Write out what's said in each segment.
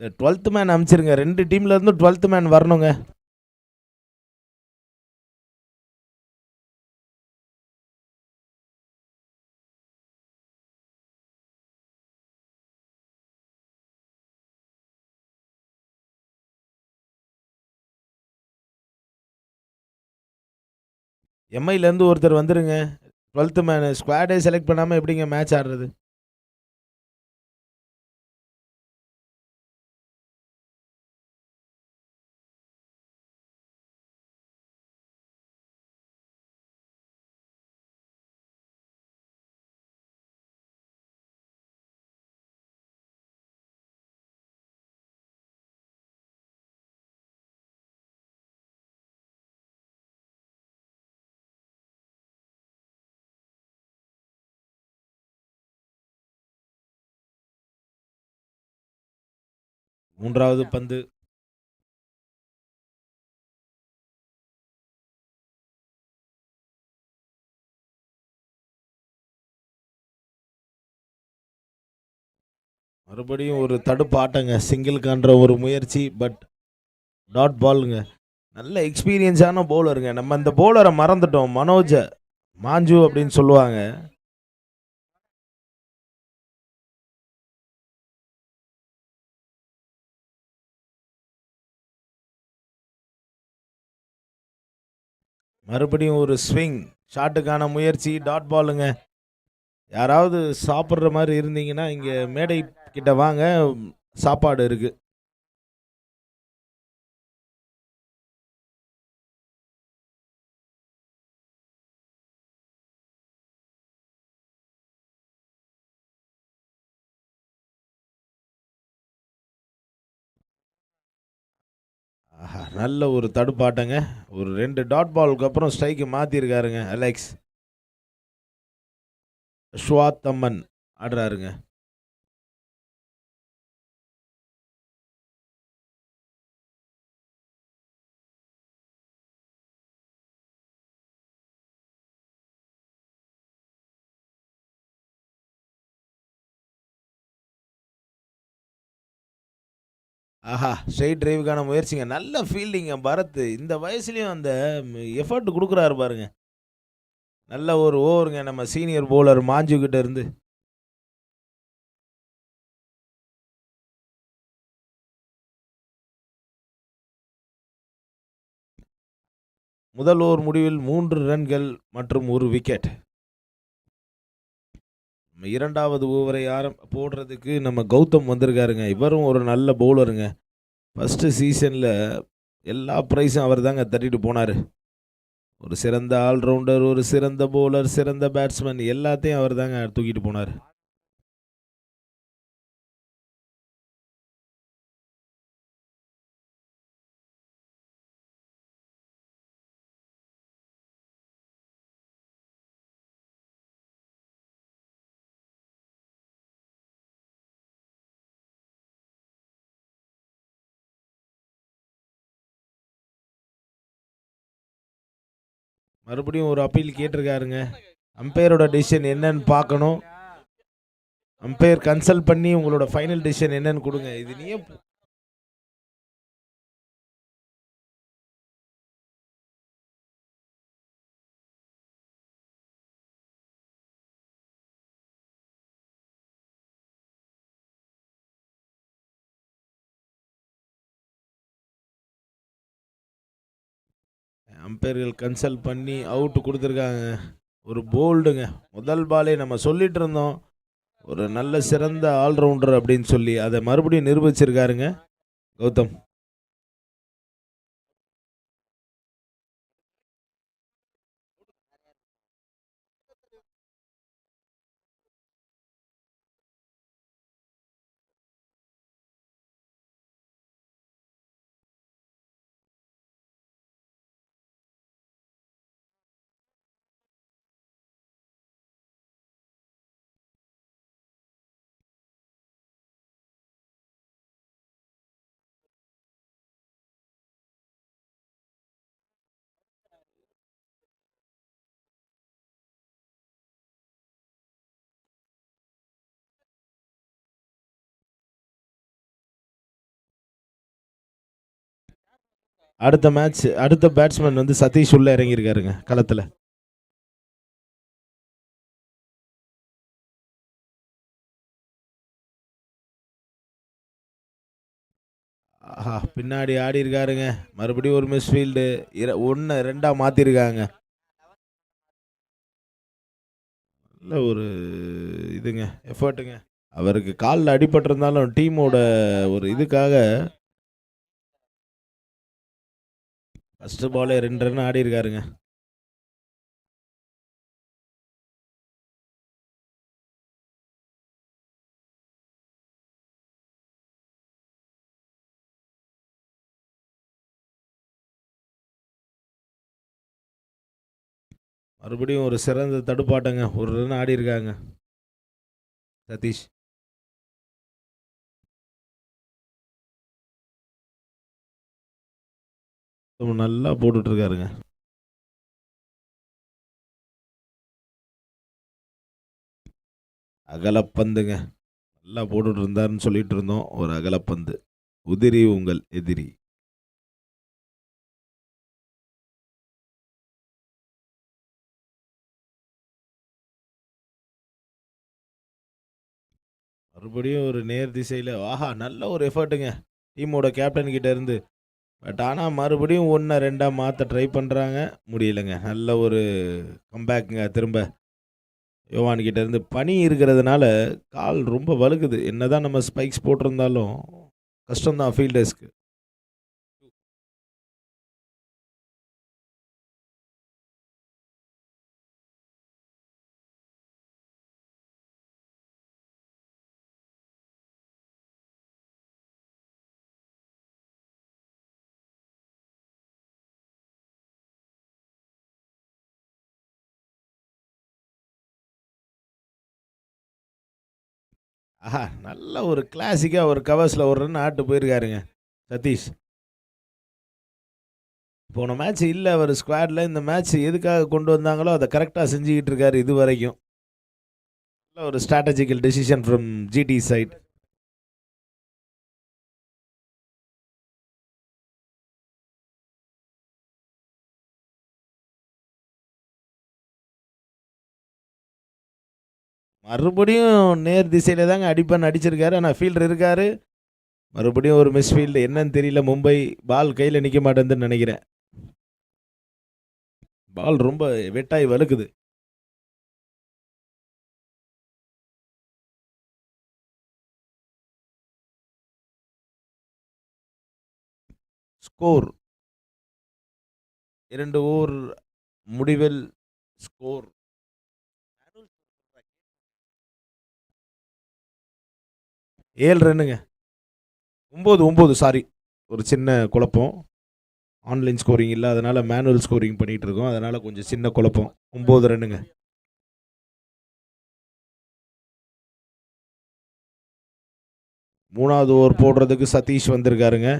இந்த 12th man அனுப்பிச்சிருங்க. 2 டீம்ல இருந்தும் 12th மேன் வரணுங்க. எம்ஐலேருந்து ஒருத்தர் வந்துருங்க. 12th மேன் ஸ்குவாடே செலக்ட் பண்ணாம எப்படிங்க மேட்ச் ஆடுறது? மூன்றாவது பந்து. மறுபடியும் ஒரு தடுப்பு ஆட்டங்க. சிங்கிள்கான்ற ஒரு முயற்சி, பட் டாட் பாலுங்க. நல்ல எக்ஸ்பீரியன்ஸான பவுலருங்க. நம்ம இந்த பவுலரை மறந்துட்டோம். மனோஜ மாஞ்சு அப்படின்னு சொல்லுவாங்க. மறுபடியும் ஒரு ஸ்விங், ஷாட்டுக்கான முயற்சி, டாட் பாலுங்க. யாராவது சாப்பிட்ற மாதிரி இருந்தீங்கன்னா இங்கே மேடை கிட்ட வாங்க, சாப்பாடு இருக்கு. நல்ல ஒரு தடுப்பாட்டங்க. ஒரு 2 டாட் பாலுக்கு அப்புறம் ஸ்ட்ரைக்கு மாற்றிருக்காருங்க அலெக்ஸ். அஸ்வாத்தம்மன் ஆடுறாருங்க. ஆஹா, ஸ்ட்ரெயிட் டிரைவுக்கான முயற்சிங்க. நல்ல ஃபீல்டிங்க பரத். இந்த வயசுலயும் அந்த எஃபர்ட் கொடுக்குறாரு பாருங்க. நல்ல ஒரு ஓவருங்க நம்ம சீனியர் பவுலர் மாஞ்சு கிட்ட இருந்து. முதல் ஓவர் முடிவில் 3 ரன்கள் மற்றும் 1 விக்கெட். இரண்டாவது ஓவரை போடுறதுக்கு நம்ம கௌதம் வந்திருக்காருங்க. இவரும் ஒரு நல்ல பவுலருங்க. ஃபர்ஸ்ட் சீசனில் எல்லா ப்ரைஸும் அவர் தாங்க தட்டிட்டு போனார். ஒரு சிறந்த ஆல்ரவுண்டர், ஒரு சிறந்த பவுலர், சிறந்த பேட்ஸ்மேன், எல்லாத்தையும் அவர் தாங்க தூக்கிட்டு போனார். மறுபடியும் ஒரு அப்பீல் கேட்டிருக்காருங்க. அம்பையரோட டிசிஷன் என்னன்னு பார்க்கணும். அம்பையர் கன்சல்ட் பண்ணி உங்களோட ஃபைனல் டிசிஷன் என்னன்னு கொடுங்க. இது நீ அம்பையர்கள் கன்சல்ட் பண்ணி அவுட் கொடுத்துருக்காங்க. ஒரு போல்டுங்க. முதல் பாலே நம்ம சொல்லிட்டு இருந்தோம் ஒரு நல்ல சிறந்த ஆல்ரவுண்டர் அப்படின்னு சொல்லி, அதை மறுபடியும் நிரூபிச்சிருக்காருங்க கௌதம். அடுத்த பேட்ஸ்மேன் வந்து சதீஷ் உள்ள இறங்கியிருக்காருங்க களத்தில். ஆஹா, பின்னாடி ஆடி இருக்காருங்க. மறுபடியும் ஒரு மிஸ்ஃபீல்டு. 1-2 மாத்திருக்காங்க. நல்ல ஒரு இதுங்க, எஃபர்ட்டுங்க. அவருக்கு காலில் அடிபட்டிருந்தாலும் டீமோட ஒரு இதுக்காக ஃபர்ஸ்ட் பாலே 2 ரன் ஆடி இருக்காருங்க. மறுபடியும் ஒரு சிறந்த தடுப்பாட்டங்க. 1 ரன் ஆடி இருக்காங்க சதீஷ். நல்லா போட்டுட்டு இருக்காருங்க. அகலப்பந்துங்க. நல்லா போட்டுட்டு இருந்தாருன்னு சொல்லிட்டு இருந்தோம். ஒரு அகலப்பந்து. உதிரி உங்கள் எதிரி. மறுபடியும் ஒரு நேர் திசையில். ஆஹா, நல்ல ஒரு எஃபர்ட்டுங்க டீமோட கேப்டன் கிட்ட இருந்து. பட் ஆனால் மறுபடியும் 1-2 மாற்ற ட்ரை பண்ணுறாங்க, முடியலைங்க. நல்ல ஒரு கம்பேக்குங்க. திரும்ப யோவான் கிட்ட இருந்து. பனி இருக்கிறதுனால கால் ரொம்ப வலுக்குது. என்னதான் நம்ம ஸ்பைக்ஸ் போட்டிருந்தாலும் கஷ்டம்தான் ஃபீல்டர்ஸ்க்கு. ஆஹா, நல்ல ஒரு கிளாசிக்காக ஒரு கவர்ஸில் ஒரு ரன் ஆட்டு போயிருக்காருங்க சதீஷ். போன மேட்ச் இல்லை அவர் ஸ்குவாடில். இந்த மேட்ச் எதுக்காக கொண்டு வந்தாங்களோ அதை கரெக்டாக செஞ்சுக்கிட்டு இருக்காரு இது வரைக்கும். நல்ல ஒரு strategical decision from GT side. மறுபடியும் நேர் திசையில் தாங்க அடிப்பான்னு அடிச்சிருக்காரு. ஆனால் ஃபீல்டர் இருக்காரு. மறுபடியும் ஒரு மிஸ் ஃபீல்டு. என்னன்னு தெரியல. மும்பை பால் கையில் நிற்க மாட்டேங்குதுன்னு நினைக்கிறேன். பால் ரொம்ப வெட்டாய் வலுக்குது. ஸ்கோர் 2 ஓவர் முடிவில் ஸ்கோர் 7 ரன்னுங்க. 9 சாரி, ஒரு சின்ன குழப்பம். ஆன்லைன் ஸ்கோரிங் இல்லை, அதனால மேனுவல் ஸ்கோரிங் பண்ணிட்டு இருக்கோம். அதனால கொஞ்சம் சின்ன குழப்பம். 9 ரன்னுங்க. மூணாவது ஓவர் போடுறதுக்கு சதீஷ் வந்திருக்காருங்க.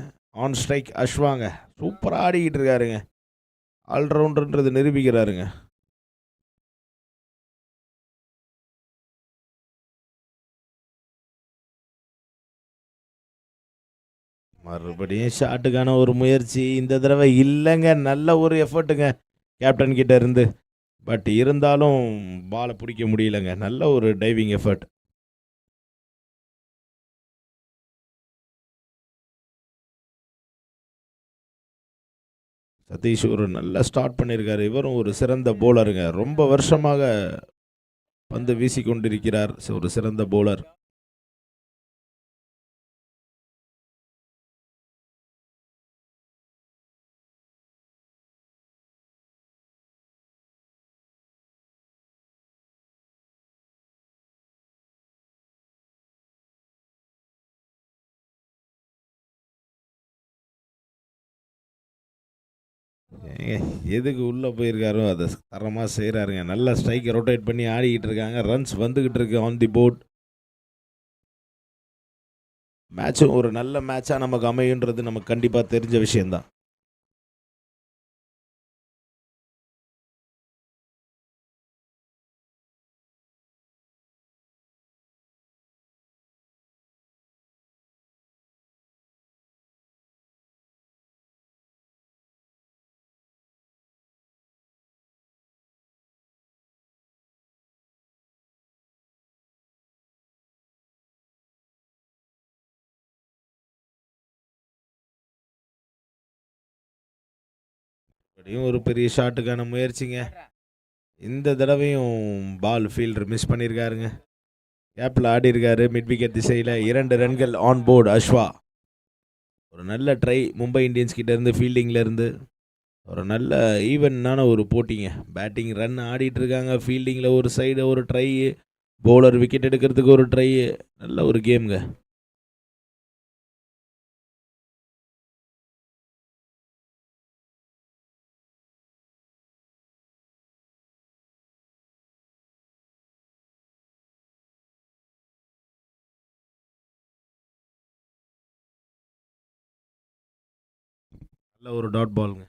ஆன் ஸ்ட்ரைக் அஸ்வாங்க. சூப்பராக ஆடிக்கிட்டு இருக்காருங்க. ஆல்ரவுண்டர்ன்றது நிரூபிக்கிறாருங்க. மறுபடியும் ஷாட்டுக்கான ஒரு முயற்சி இந்த தடவை இல்லைங்க. நல்ல ஒரு எஃபர்ட்டுங்க கேப்டன் கிட்ட இருந்து. பட் இருந்தாலும் பாலை பிடிக்க முடியலங்க. நல்ல ஒரு டைவிங் எஃபர்ட். சதீஷ் ஒரு நல்ல ஸ்டார்ட் பண்ணியிருக்காரு. இவரும் ஒரு சிறந்த போலருங்க. ரொம்ப வருஷமாக பந்து வீசி கொண்டிருக்கிறார். ஒரு சிறந்த போலர். எதுக்கு உள்ளே போயிருக்காரோ அதை தரமாக செய்கிறாருங்க. நல்லா ஸ்ட்ரைக்கை ரொட்டேட் பண்ணி ஆடிக்கிட்டு இருக்காங்க. ரன்ஸ் வந்துக்கிட்டு இருக்கு ஆன் தி போர்ட். மேட்சும் ஒரு நல்ல மேட்சாக நமக்கு அமையுன்றது நமக்கு கண்டிப்பாக தெரிஞ்ச விஷயந்தான். அப்படியும் ஒரு பெரிய ஷாட்டுக்கான முயற்சிங்க. இந்த தடவையும் பால் ஃபீல்டர் மிஸ் பண்ணியிருக்காருங்க. கேப்பில் ஆடி இருக்காரு மிட் விக்கெட் திசையில். 2 ரன்கள் ஆன் போர்டு அஸ்வா. ஒரு நல்ல ட்ரை மும்பை இந்தியன்ஸ் கிட்ட இருந்து ஃபீல்டிங்கில் இருந்து. ஒரு நல்ல ஈவனான ஒரு போட்டிங்க. பேட்டிங் ரன் ஆடிட்டு இருக்காங்க, ஃபீல்டிங்கில் ஒரு சைடு ஒரு ட்ரை, பவுலர் விக்கெட் எடுக்கிறதுக்கு ஒரு ட்ரை. நல்ல ஒரு கேமுங்க. நல்ல ஒரு டாட் பாலுங்க.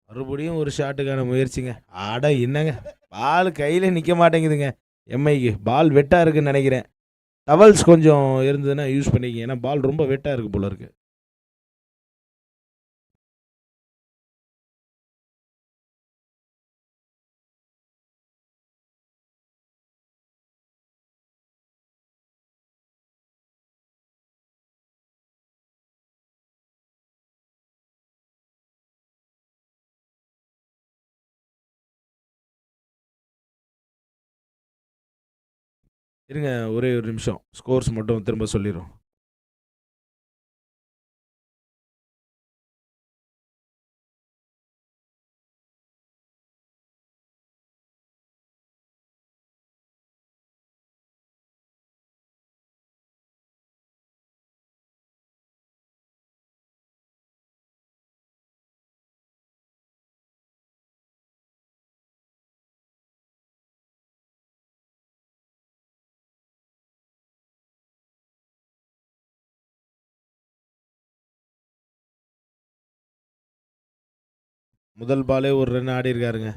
மறுபடியும் ஒரு ஷாட்டுக்கான முயற்சிங்க. ஆட என்னங்க, பால் கையில் நிற்க மாட்டேங்குதுங்க. எம்ஐக்கு பால் வெட்டாக இருக்குன்னு நினைக்கிறேன். டவல்ஸ் கொஞ்சம் இருந்ததுன்னா யூஸ் பண்ணிக்கிங்க. ஏன்னா பால் ரொம்ப வெட்டாக இருக்குது போல இருக்கு. இருங்க ஒரே ஒரு நிமிஷம், ஸ்கோர்ஸ் மட்டும் திரும்ப சொல்லிடுறோம். முதல் பாலே ஒரு ரன் ஆடி இருக்காருங்க.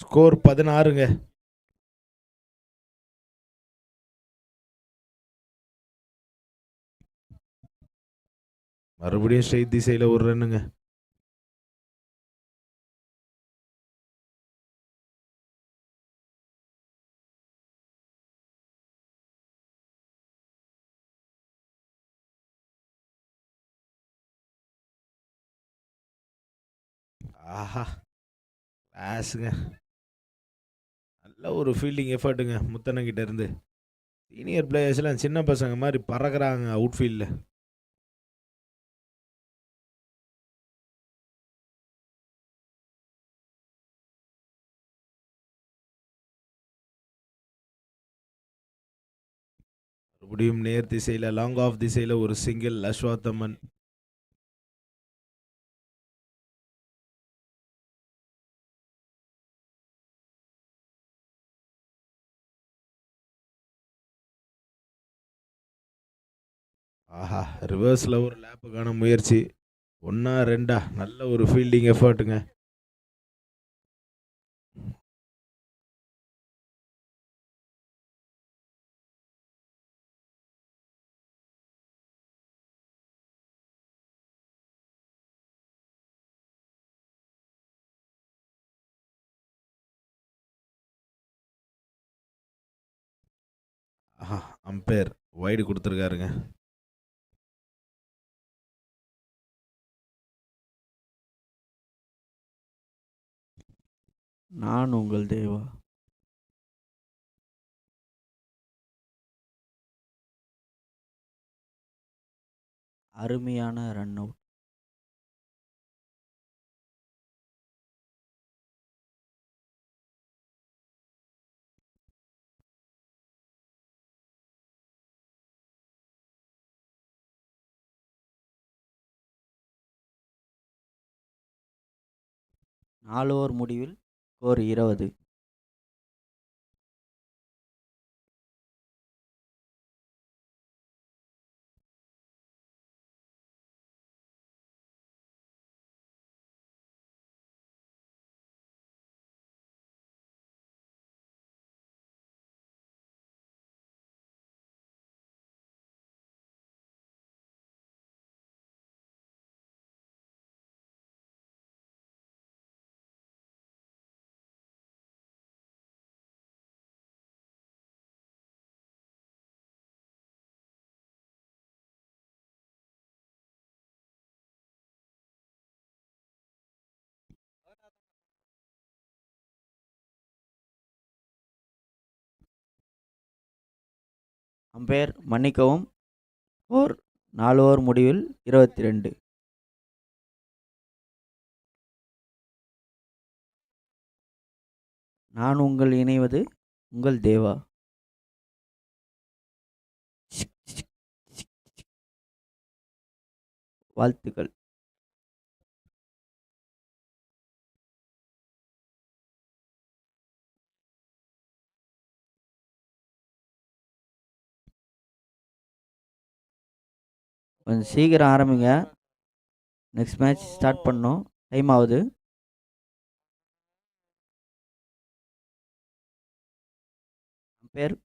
ஸ்கோர் 16ங்க. மறுபடியும் ஸ்ட்ரெயிட் திசையில் ஒரு ரன்னுங்க. ஆஹா, கிளாஸுங்க. நல்ல ஒரு ஃபீல்டிங் எஃபர்ட்டுங்க முத்தனங்கிட்ட இருந்து. சீனியர் பிளேயர்ஸ்லாம் சின்ன பசங்க மாதிரி பறக்கிறாங்க அவுட்ஃபீல்டில். மறுபடியும் நேர் திசையில் லாங் ஆஃப் திசையில் ஒரு சிங்கிள் அஸ்வாத்தம்மன். ஆஹா, ரிவர்ஸில் ஒரு லேப்புக்கான முயற்சி. 1 2 நல்ல ஒரு ஃபீல்டிங் எஃபர்ட்டுங்க. ஆஹா, அம்பையர் வைடு கொடுத்துருக்காருங்க. நான் உங்கள் தேவா. அருமையான ரன் அவுட். நாலு ஓவர் முடிவில் ஸ்கோர் 20. அம்பையர் மன்னிக்கவும், ஸ்கோர் 4 ஓவர் முடிவில் 22. நான் உங்கள் இணைவது உங்கள் தேவா. வாழ்த்துக்கள். கொஞ்சம் சீக்கிரம் ஆரம்பிங்க. நெக்ஸ்ட் மேட்ச் ஸ்டார்ட் பண்ணோம். டைம் ஆகுது. அம்பையர்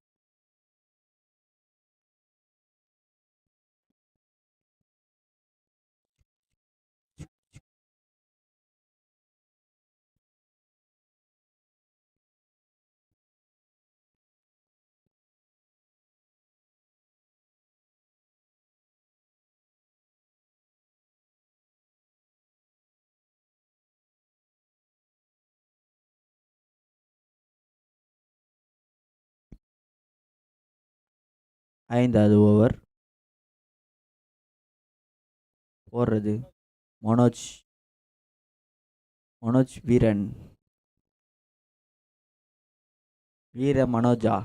ஐந்தாவது ஓவர் போடுறது மனோஜ் வீரன், வீர மனோஜா.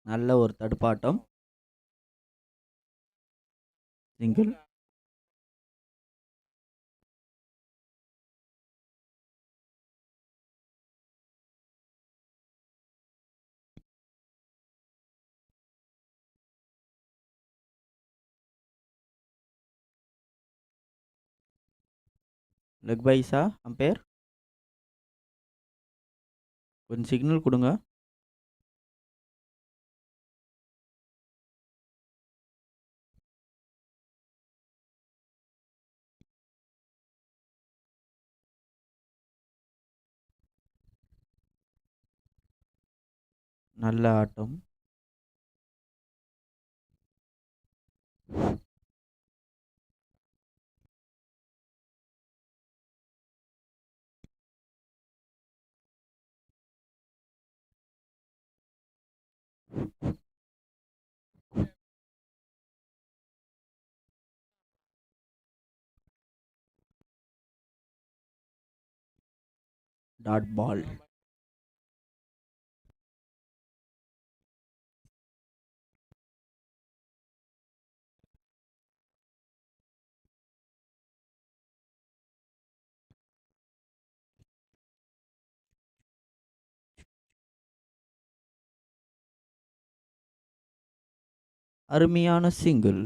நல்ல ஒரு தடுப்பாட்டம். சிங்கிள். லெக் பைஸா அம்பையர்? கொஞ்சம் சிக்னல் கொடுங்க. நல்ல ஆட்டம். Dot ball. அருமையான சிங்கிள்.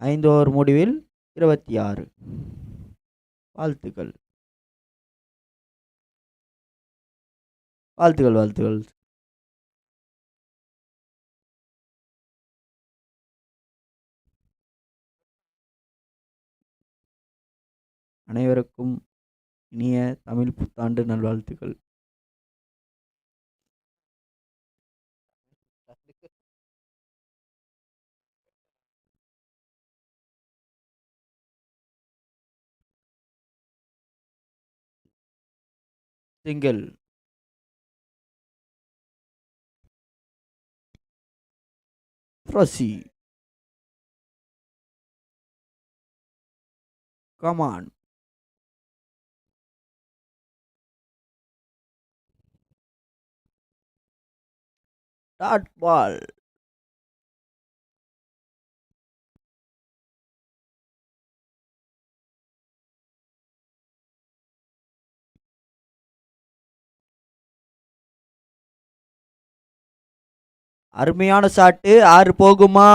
ஐந்து ஓவர் முடிவில் 26. வாழ்த்துக்கள், வாழ்த்துக்கள், வாழ்த்துக்கள். அனைவருக்கும் இனிய தமிழ் புத்தாண்டு நல்வாழ்த்துக்கள். Single. Proceed. Come on. Dot ball. அருமையான ஷாட்டு. 6 போகுமா?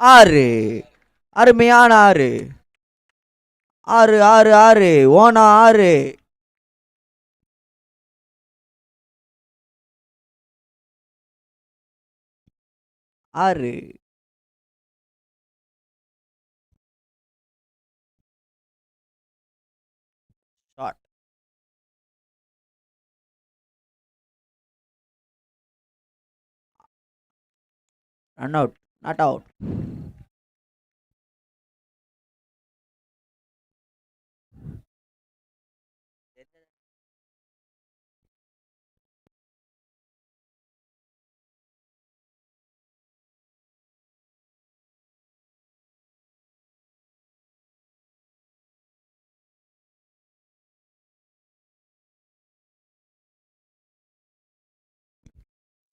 6. அருமையான 6. 6 6 6. ஓனா 6. 6. Shot. Run out. Not out.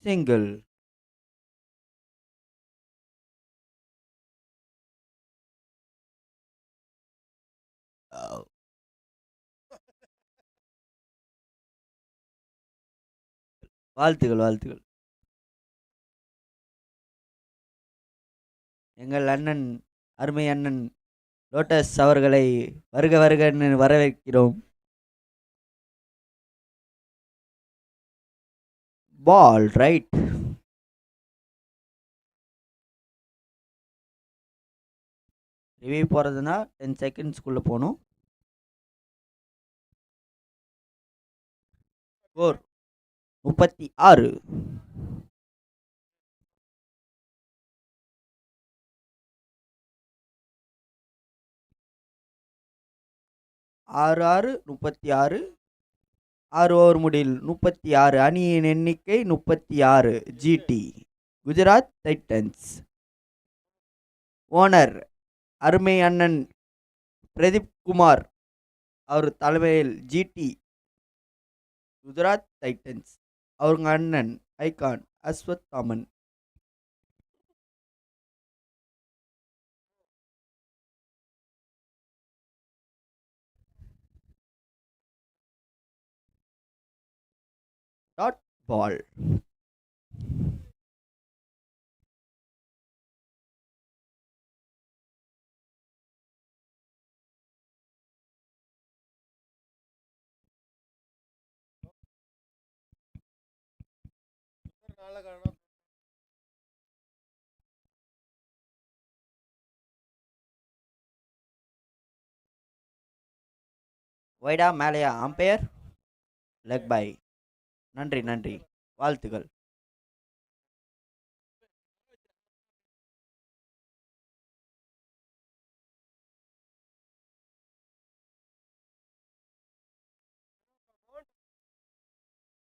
Single. வாழ்த்துகள் வாழ்த்துகள். எங்கள் அண்ணன், அருமை அண்ணன் லோட்டஸ் அவர்களை வருக வருகன்னு வரவேற்கிறோம். பால் ரைட். ரிவ்யூ போகிறதுனா 10 செகண்ட்ஸ்குள்ளே போகணும். ஸ்கோர் 36. 6 36. 6 ஓவர் முடிவில் 36. அணியின் எண்ணிக்கை 36. GT Gujarat Titans. ஓனர் அருமை அண்ணன் பிரதீப் குமார் அவர் தலைமையில் ஜிடி குஜராத் டைட்டன்ஸ். அவங்க அண்ணன் icon Ashwath Thaman. Dot ball. வைடா மேலையா? Umpire leg bye. நன்றி நன்றி, வாழ்த்துக்கள்.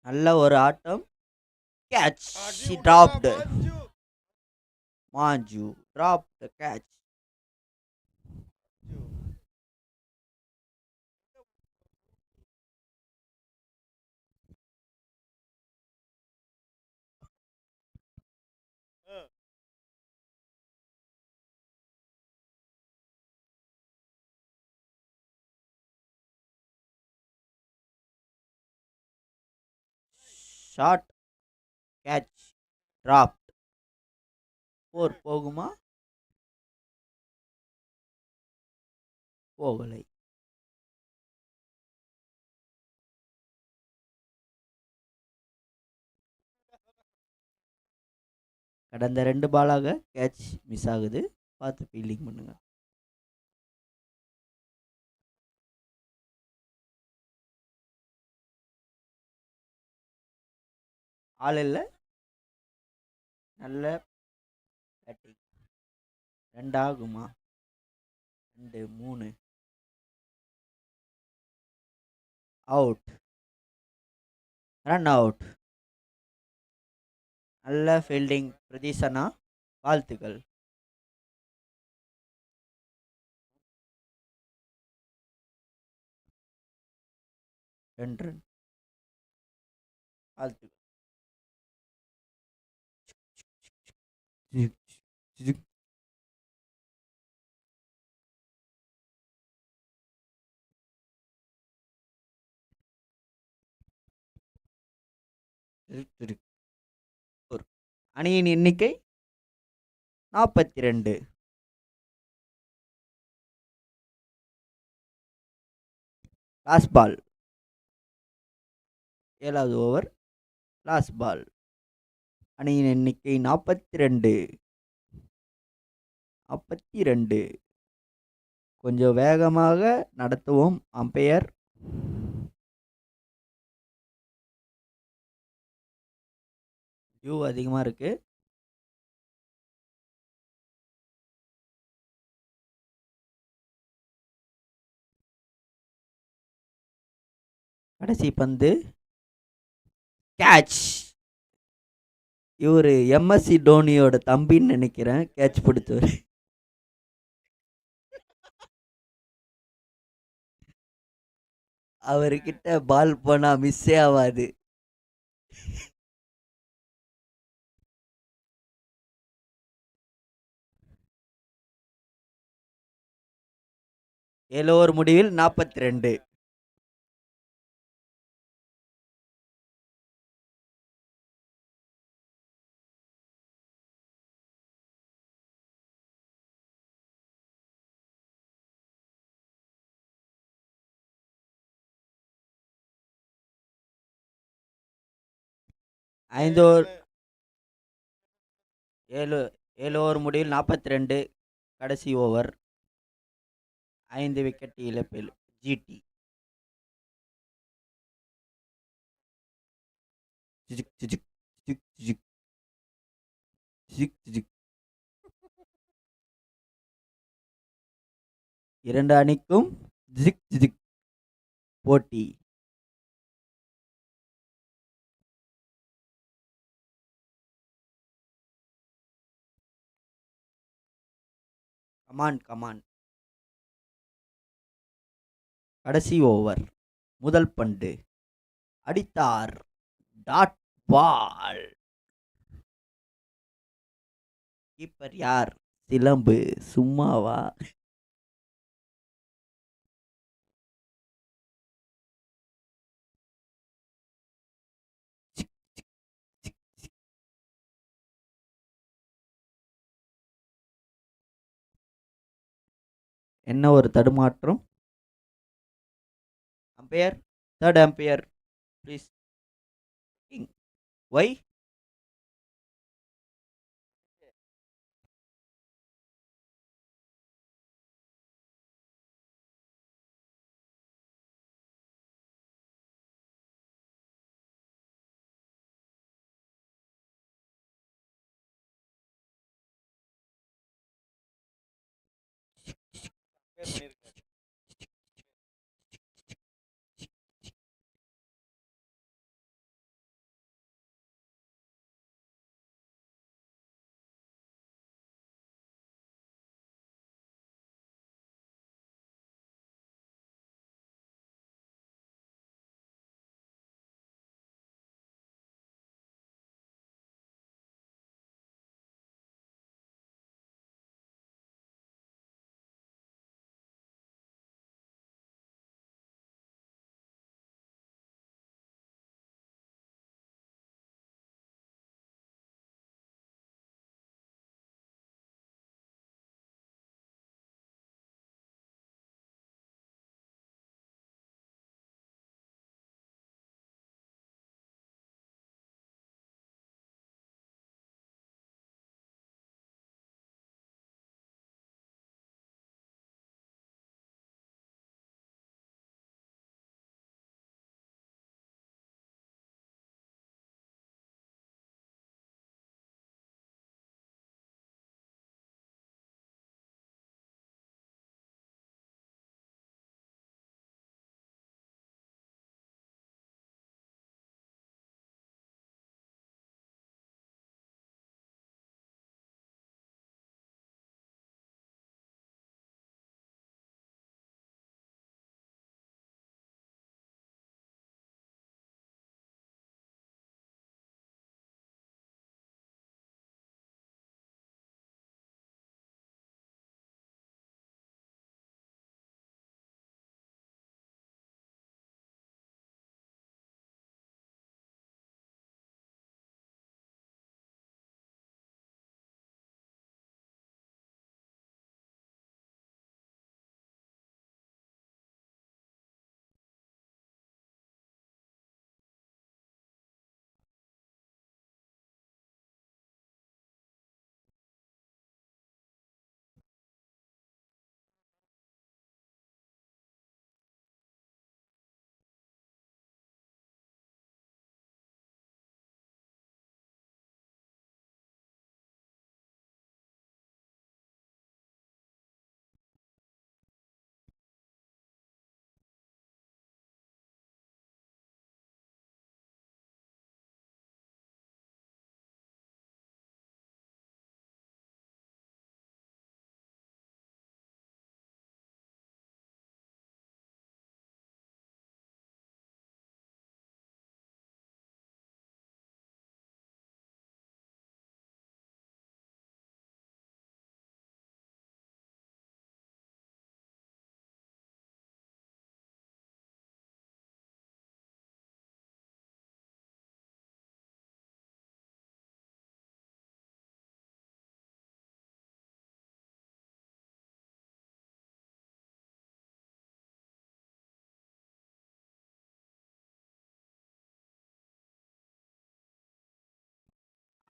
நல்ல ஒரு ஆட்டம். கேட்ச். டிராப்டு. மாஞ்சு drop the catch. Shot. Catch. Drop. 4 போகுமா? போகலை. கடந்த 2 பாலாக கேட்ச் மிஸ் ஆகுது, பார்த்து ஃபீல்டிங் பண்ணுங்க. ஆள் இல்லை. நல்ல பேட்டிங். 2 ஆகுமா? 2 3. அவுட். Run out. நல்ல ஃபீல்டிங் பிரதீசனா, வாழ்த்துக்கள். ரன். வாழ்த்துக்கள். அணியின் எண்ணிக்கை 42. Last ball. 7வது ஓவர் லாஸ்ட் பால். அணியின் எண்ணிக்கை 42. 42. கொஞ்சம் வேகமாக நடத்துவோம் அம்பையர். வியூ அதிகமாக இருக்கு. கடைசி பந்து கேட்ச். இவரு எம்எஸ்சி டோனியோட தம்பின்னு நினைக்கிறேன் கேட்ச் பிடிச்சவர். அவர்கிட்ட பால் போனா மிஸ்ஸே ஆகாது. ஏழு ஓவர் முடிவில் 42. ஐந்து ஓவர் 7 ஓவர் முடிவில் 42. கடைசி ஓவர். 5 விக்கெட் இழப்பில் ஜிடி. ஜிஜிக் ஜிஜிக் ஜிஜிக் ஜிஜிக் ஜிஜிக் ஜிஜிக். இரண்டு அணிக்கும் ஜிஜிக் ஜிஜிக் போட்டி. Come on come on. கடைசி ஓவர். முதல் பந்து அடித்தார். Dot ball. கீப்பர் யார்? சிலம்பு. சும்மாவா? என்ன ஒரு தடுமாற்றம். Umpire, third umpire please. Why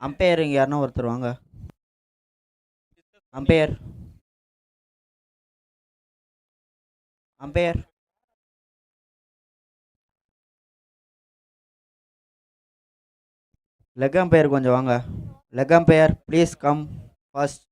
umpire இங்கே யாருன்னா ஒருத்தர் வாங்க. அம்பையர் அம்பையர் லெக் அம்பையர் கொஞ்சம் வாங்க. Leg umpire please come fast.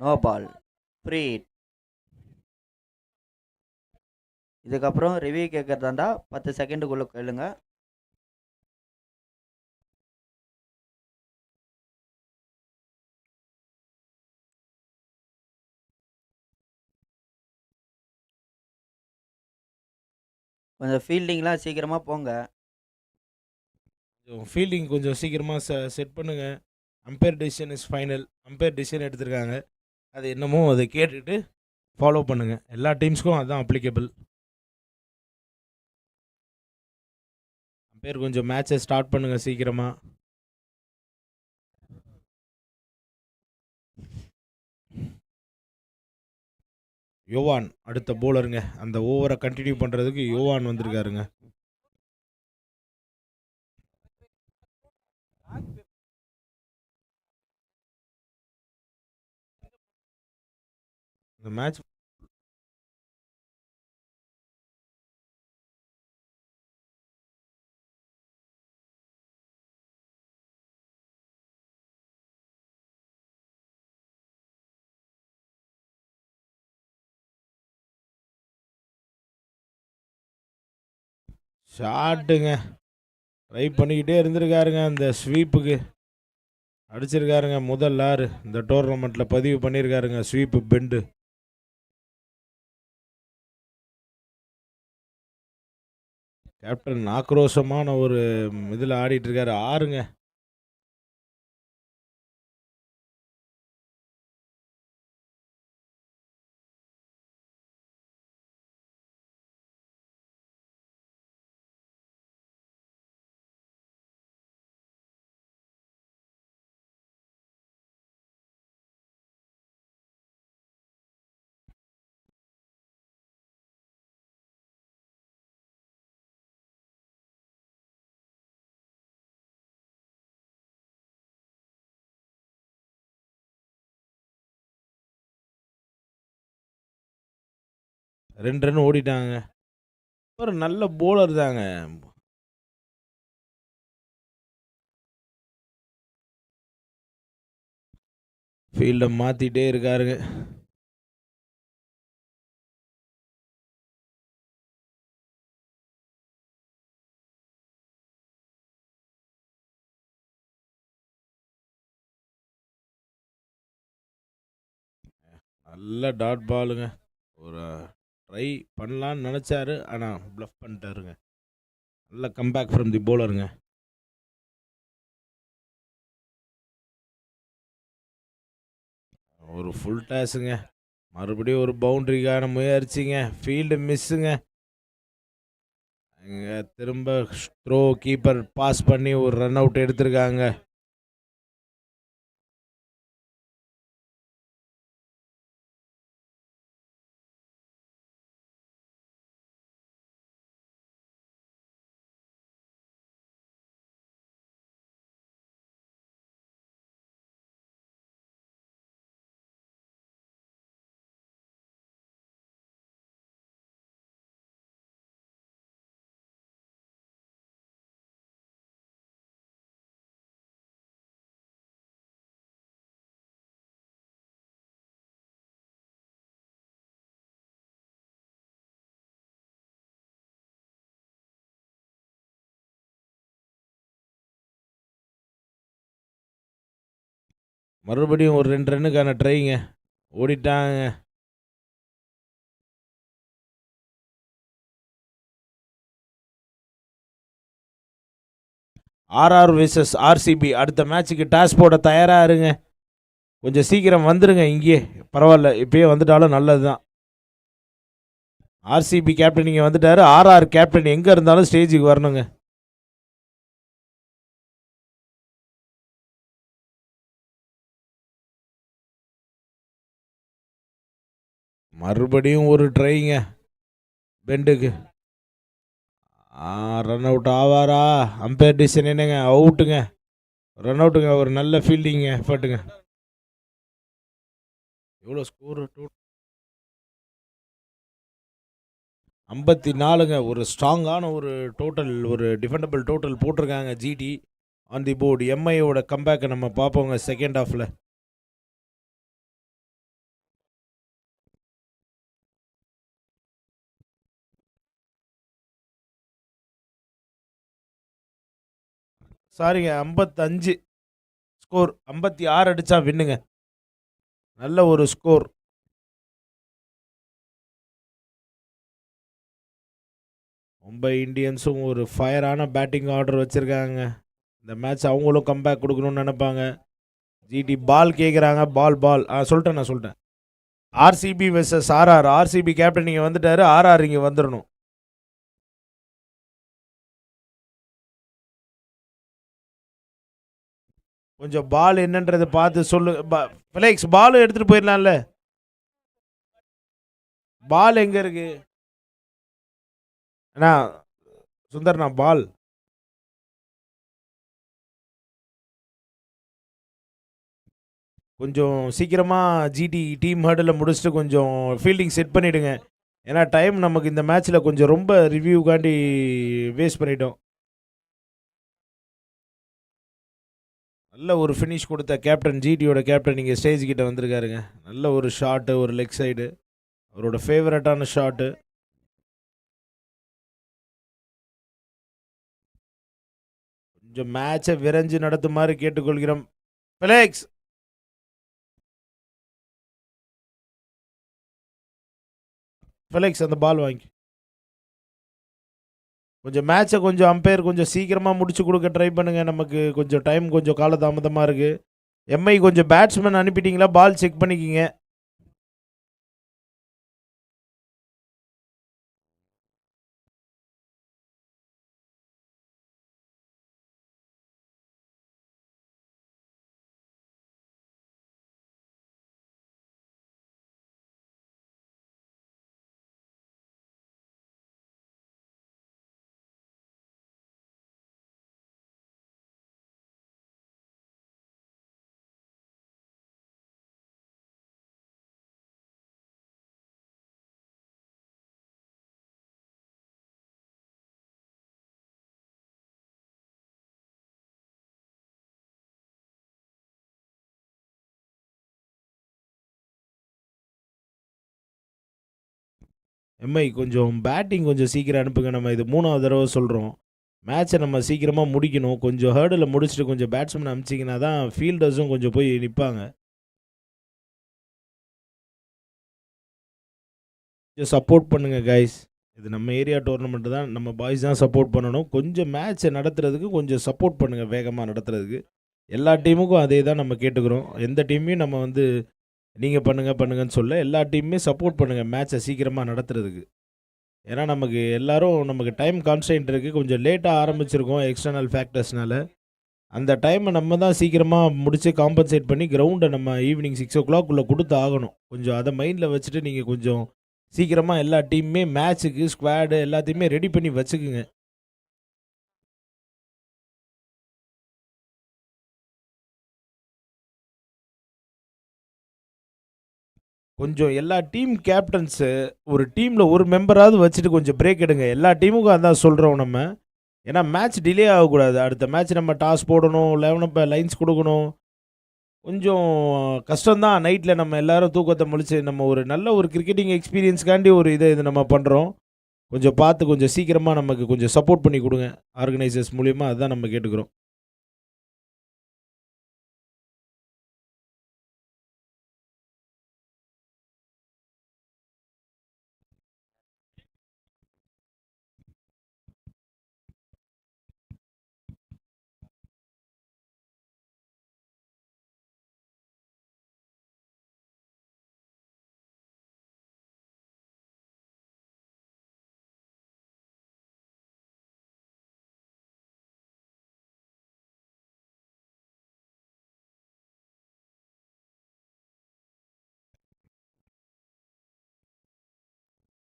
No ball, free. இதுக்கப்புறம் ரிவ்யூ கேட்கறதாண்டா 10 செகண்டுக்குள்ளே கேளுங்க. கொஞ்சம் ஃபீல்டிங்லாம் சீக்கிரமாக போங்க. ஃபீல்டிங் கொஞ்சம் சீக்கிரமாக செட் பண்ணுங்க. Umpire decision is final. Umpire decision எடுத்திருக்காங்க, அது என்னமோ அதை கேட்டுட்டு ஃபாலோ பண்ணுங்க. எல்லா டீம்ஸ்க்கும் அதுதான் அப்ளிகபிள். அம்பையர் கொஞ்சம் மேட்சை ஸ்டார்ட் பண்ணுங்க சீக்கிரமாக. யோவான் அடுத்த போலருங்க. அந்த ஓவரை கண்டினியூ பண்ணுறதுக்கு யோவான் வந்திருக்காருங்க. இந்த மேட்ச் ஷாட்டுங்க ட்ரை பண்ணிக்கிட்டே இருந்திருக்காருங்க. அந்த ஸ்வீப்புக்கு அடிச்சிருக்காருங்க. முதல் ஆறு இந்த டோர்னமெண்ட்டில் பதிவு பண்ணியிருக்காருங்க. Sweep bend. கேப்டன் ஆக்ரோஷமான ஒரு இதில் ஆடிட்டு இருக்காரு. ஆறுங்க. ரெண்டு ரன் ஓடிட்டாங்க. ஒரு நல்ல போலர் தாங்க. ஃபீல்டை மாற்றிட்டே இருக்காருங்க. நல்ல டாட் பாலுங்க. ஒரு ட்ரை பண்ணலான்னு நினச்சாரு, ஆனால் ப்ளஃப் பண்ணிட்டாருங்க. நல்ல கம்பேக் ஃப்ரம் தி போலருங்க. ஒரு ஃபுல் டாஸுங்க. மறுபடியும் ஒரு பவுண்ட்ரிக்கான முயற்சிங்க. ஃபீல்டு மிஸ்ஸுங்க. இங்கே திரும்ப த்ரோ கீப்பர் பாஸ் பண்ணி ஒரு ரன் அவுட் எடுத்திருக்காங்க. மறுபடியும் ஒரு 2 ரன்னுக்கான ட்ரைங்க. ஓடிட்டாங்க. ஆர்ஆர் வெர்சஸ் ஆர்சிபி அடுத்த மேட்ச்சுக்கு டாஸ் போட தயாராக இருங்க. கொஞ்சம் சீக்கிரம் வந்துருங்க இங்கேயே. பரவாயில்ல, இப்பயே வந்துட்டாலும் நல்லது தான். ஆர்சிபி கேப்டன் இங்கே வந்துட்டாரு. ஆர்ஆர் கேப்டன் எங்கே இருந்தாலும் ஸ்டேஜுக்கு வரணுங்க. மறுபடியும் ஒரு ட்ரைங்க பெண்டுக்கு. ரன் அவுட் ஆவாரா? அம்பையர் டிசிஷன் என்னங்க? அவுட்டுங்க. ரன் அவுட்டுங்க. ஒரு நல்ல ஃபீல்டிங்க எஃபர்ட்டுங்க. எவ்வளோ ஸ்கோர்? 54ங்க. ஒரு ஸ்ட்ராங்கான ஒரு டோட்டல், ஒரு டிஃபெண்டபிள் டோட்டல் போட்டிருக்காங்க ஜிடி ஆன் தி போர்டு. எம்ஐயோட கம்பேக்கை நம்ம பார்ப்போங்க செகண்ட் ஹாஃபில். சாரிங்க, 55 ஸ்கோர். 56 அடிச்சா வின்னுங்க. நல்ல ஒரு ஸ்கோர். மும்பை இந்தியன்ஸும் ஒரு ஃபயரான பேட்டிங் ஆர்டர் வச்சுருக்காங்க. இந்த மேட்ச் அவங்களும் கம்பேக் கொடுக்கணும்னு நினைப்பாங்க. ஜிடி பால் கேட்குறாங்க. பால் சொல்லிட்டேன். RCB versus RR. RCB captain இங்கே வந்துட்டாரு. ஆர்ஆர் இங்கே வந்துடணும். கொஞ்சம் பால் என்னன்றதை பார்த்து சொல்லு. ஃபிளெக்ஸ் பால் எடுத்துகிட்டு போயிடலாம்ல. பால் எங்கே இருக்கு அண்ணா? சுந்தர்ண்ணா பால். கொஞ்சம் சீக்கிரமாக ஜிடி டீம் ஹர்டில் முடிச்சுட்டு கொஞ்சம் ஃபீல்டிங் செட் பண்ணிவிடுங்க. ஏன்னா டைம் நமக்கு இந்த மேட்ச்சில் கொஞ்சம் ரொம்ப ரிவ்யூக்காண்டி வேஸ்ட் பண்ணிட்டோம். நல்ல ஒரு ஃபினிஷ் கொடுத்த கேப்டன், ஜிடியோட கேப்டன் இங்கே ஸ்டேஜ் கிட்ட வந்திருக்காருங்க. நல்ல ஒரு ஷாட்டு, ஒரு லெக் சைடு, அவரோட ஃபேவரட்டான ஷாட்டு. கொஞ்சம் மேட்சை விரைஞ்சு நடத்துமாறு கேட்டுக்கொள்கிறோம். ஃபிளெக்ஸ் அந்த பால் வாங்கி கொஞ்சம் மேட்சை கொஞ்சம் அம்பையர் கொஞ்சம் சீக்கிரமாக முடிச்சு கொடுக்க ட்ரை பண்ணுங்க. நமக்கு கொஞ்சம் டைம் கொஞ்சம் காலதாமதமாக இருக்குது. எம்ஐ கொஞ்சம் பேட்ஸ்மேன் அனுப்பிட்டீங்களா? பால் செக் பண்ணிக்கிங்க. எம்ஐ கொஞ்சம் பேட்டிங் கொஞ்சம் சீக்கிரம் அனுப்புங்க. நம்ம இது 3வது தடவை சொல்கிறோம். மேட்சை நம்ம சீக்கிரமாக முடிக்கணும். கொஞ்சம் ஹேர்டில் முடிச்சுட்டு கொஞ்சம் பேட்ஸ்மேன் அனுப்பிச்சிங்கன்னா தான் ஃபீல்டர்ஸும் கொஞ்சம் போய் நிற்பாங்க. கொஞ்சம் சப்போர்ட் பண்ணுங்கள் கைஸ். இது நம்ம ஏரியா டோர்னமெண்ட்டு தான். நம்ம பாய்ஸ் தான் சப்போர்ட் பண்ணணும். கொஞ்சம் மேட்சை நடத்துறதுக்கு கொஞ்சம் சப்போர்ட் பண்ணுங்கள், வேகமாக நடத்துறதுக்கு. எல்லா டீமுக்கும் அதே தான் நம்ம கேட்டுக்கிறோம். எந்த டீமையும் நம்ம வந்து நீங்கள் பண்ணுங்கன்னு சொல்ல, எல்லா டீமுமே சப்போர்ட் பண்ணுங்கள் மேட்சை சீக்கிரமாக நடத்துறதுக்கு. ஏன்னா நமக்கு டைம் கான்ஸ்டன்ட் இருக்குது. கொஞ்சம் லேட்டாக ஆரம்பிச்சிருக்கோம் எக்ஸ்டர்னல் ஃபேக்டர்ஸ்னால. அந்த டைமை நம்ம தான் சீக்கிரமாக முடித்து காம்பன்சேட் பண்ணி கிரவுண்டை நம்ம ஈவினிங் 6 o'clock கொடுத்து ஆகணும். கொஞ்சம் அதை மைண்டில் வச்சுட்டு நீங்கள் கொஞ்சம் சீக்கிரமாக எல்லா டீமுமே மேட்ச்சுக்கு ஸ்குவாடு எல்லாத்தையுமே ரெடி பண்ணி வச்சுக்குங்க. கொஞ்சம் எல்லா டீம் கேப்டன்ஸு ஒரு டீமில் ஒரு மெம்பராவது வச்சுட்டு கொஞ்சம் பிரேக் எடுங்க. எல்லா டீமுக்கும் அதான் சொல்கிறோம் நம்ம. ஏன்னா மேட்ச் டிலே ஆகக்கூடாது. அடுத்த மேட்ச் நம்ம டாஸ் போடணும், 11 லைன்ஸ் கொடுக்கணும். கொஞ்சம் கஷ்டம்தான். நைட்டில் நம்ம எல்லாரும் தூக்கத்தை முழிச்சு நம்ம ஒரு நல்ல ஒரு கிரிக்கெட்டிங் எக்ஸ்பீரியன்ஸ்க்காண்டி ஒரு இது நம்ம பண்ணுறோம். கொஞ்சம் பார்த்து கொஞ்சம் சீக்கிரமாக நமக்கு கொஞ்சம் சப்போர்ட் பண்ணி கொடுங்க ஆர்கனைசர்ஸ் மூலிமா. அதுதான் நம்ம கேட்டுக்கிறோம்.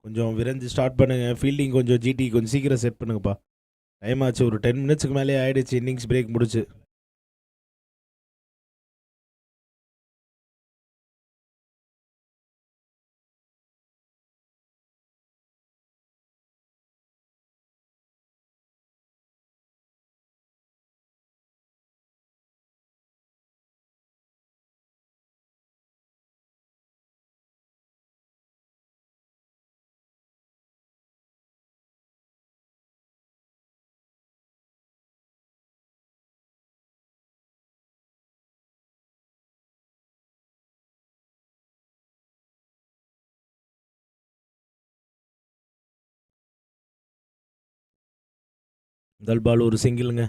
கொஞ்சம் விரைஞ்சு ஸ்டார்ட் பண்ணுங்கள். ஃபீல்டிங் கொஞ்சம் ஜிடி கொஞ்சம் சீக்கிரம் செட் பண்ணுங்கப்பா. டைம் ஆச்சு, ஒரு 10 மினிட்ஸ்க்கு மேலே ஆயிடுச்சு இன்னிங்ஸ் பிரேக் முடிச்சு. முதல் பால் ஒரு சிங்கிளுங்க.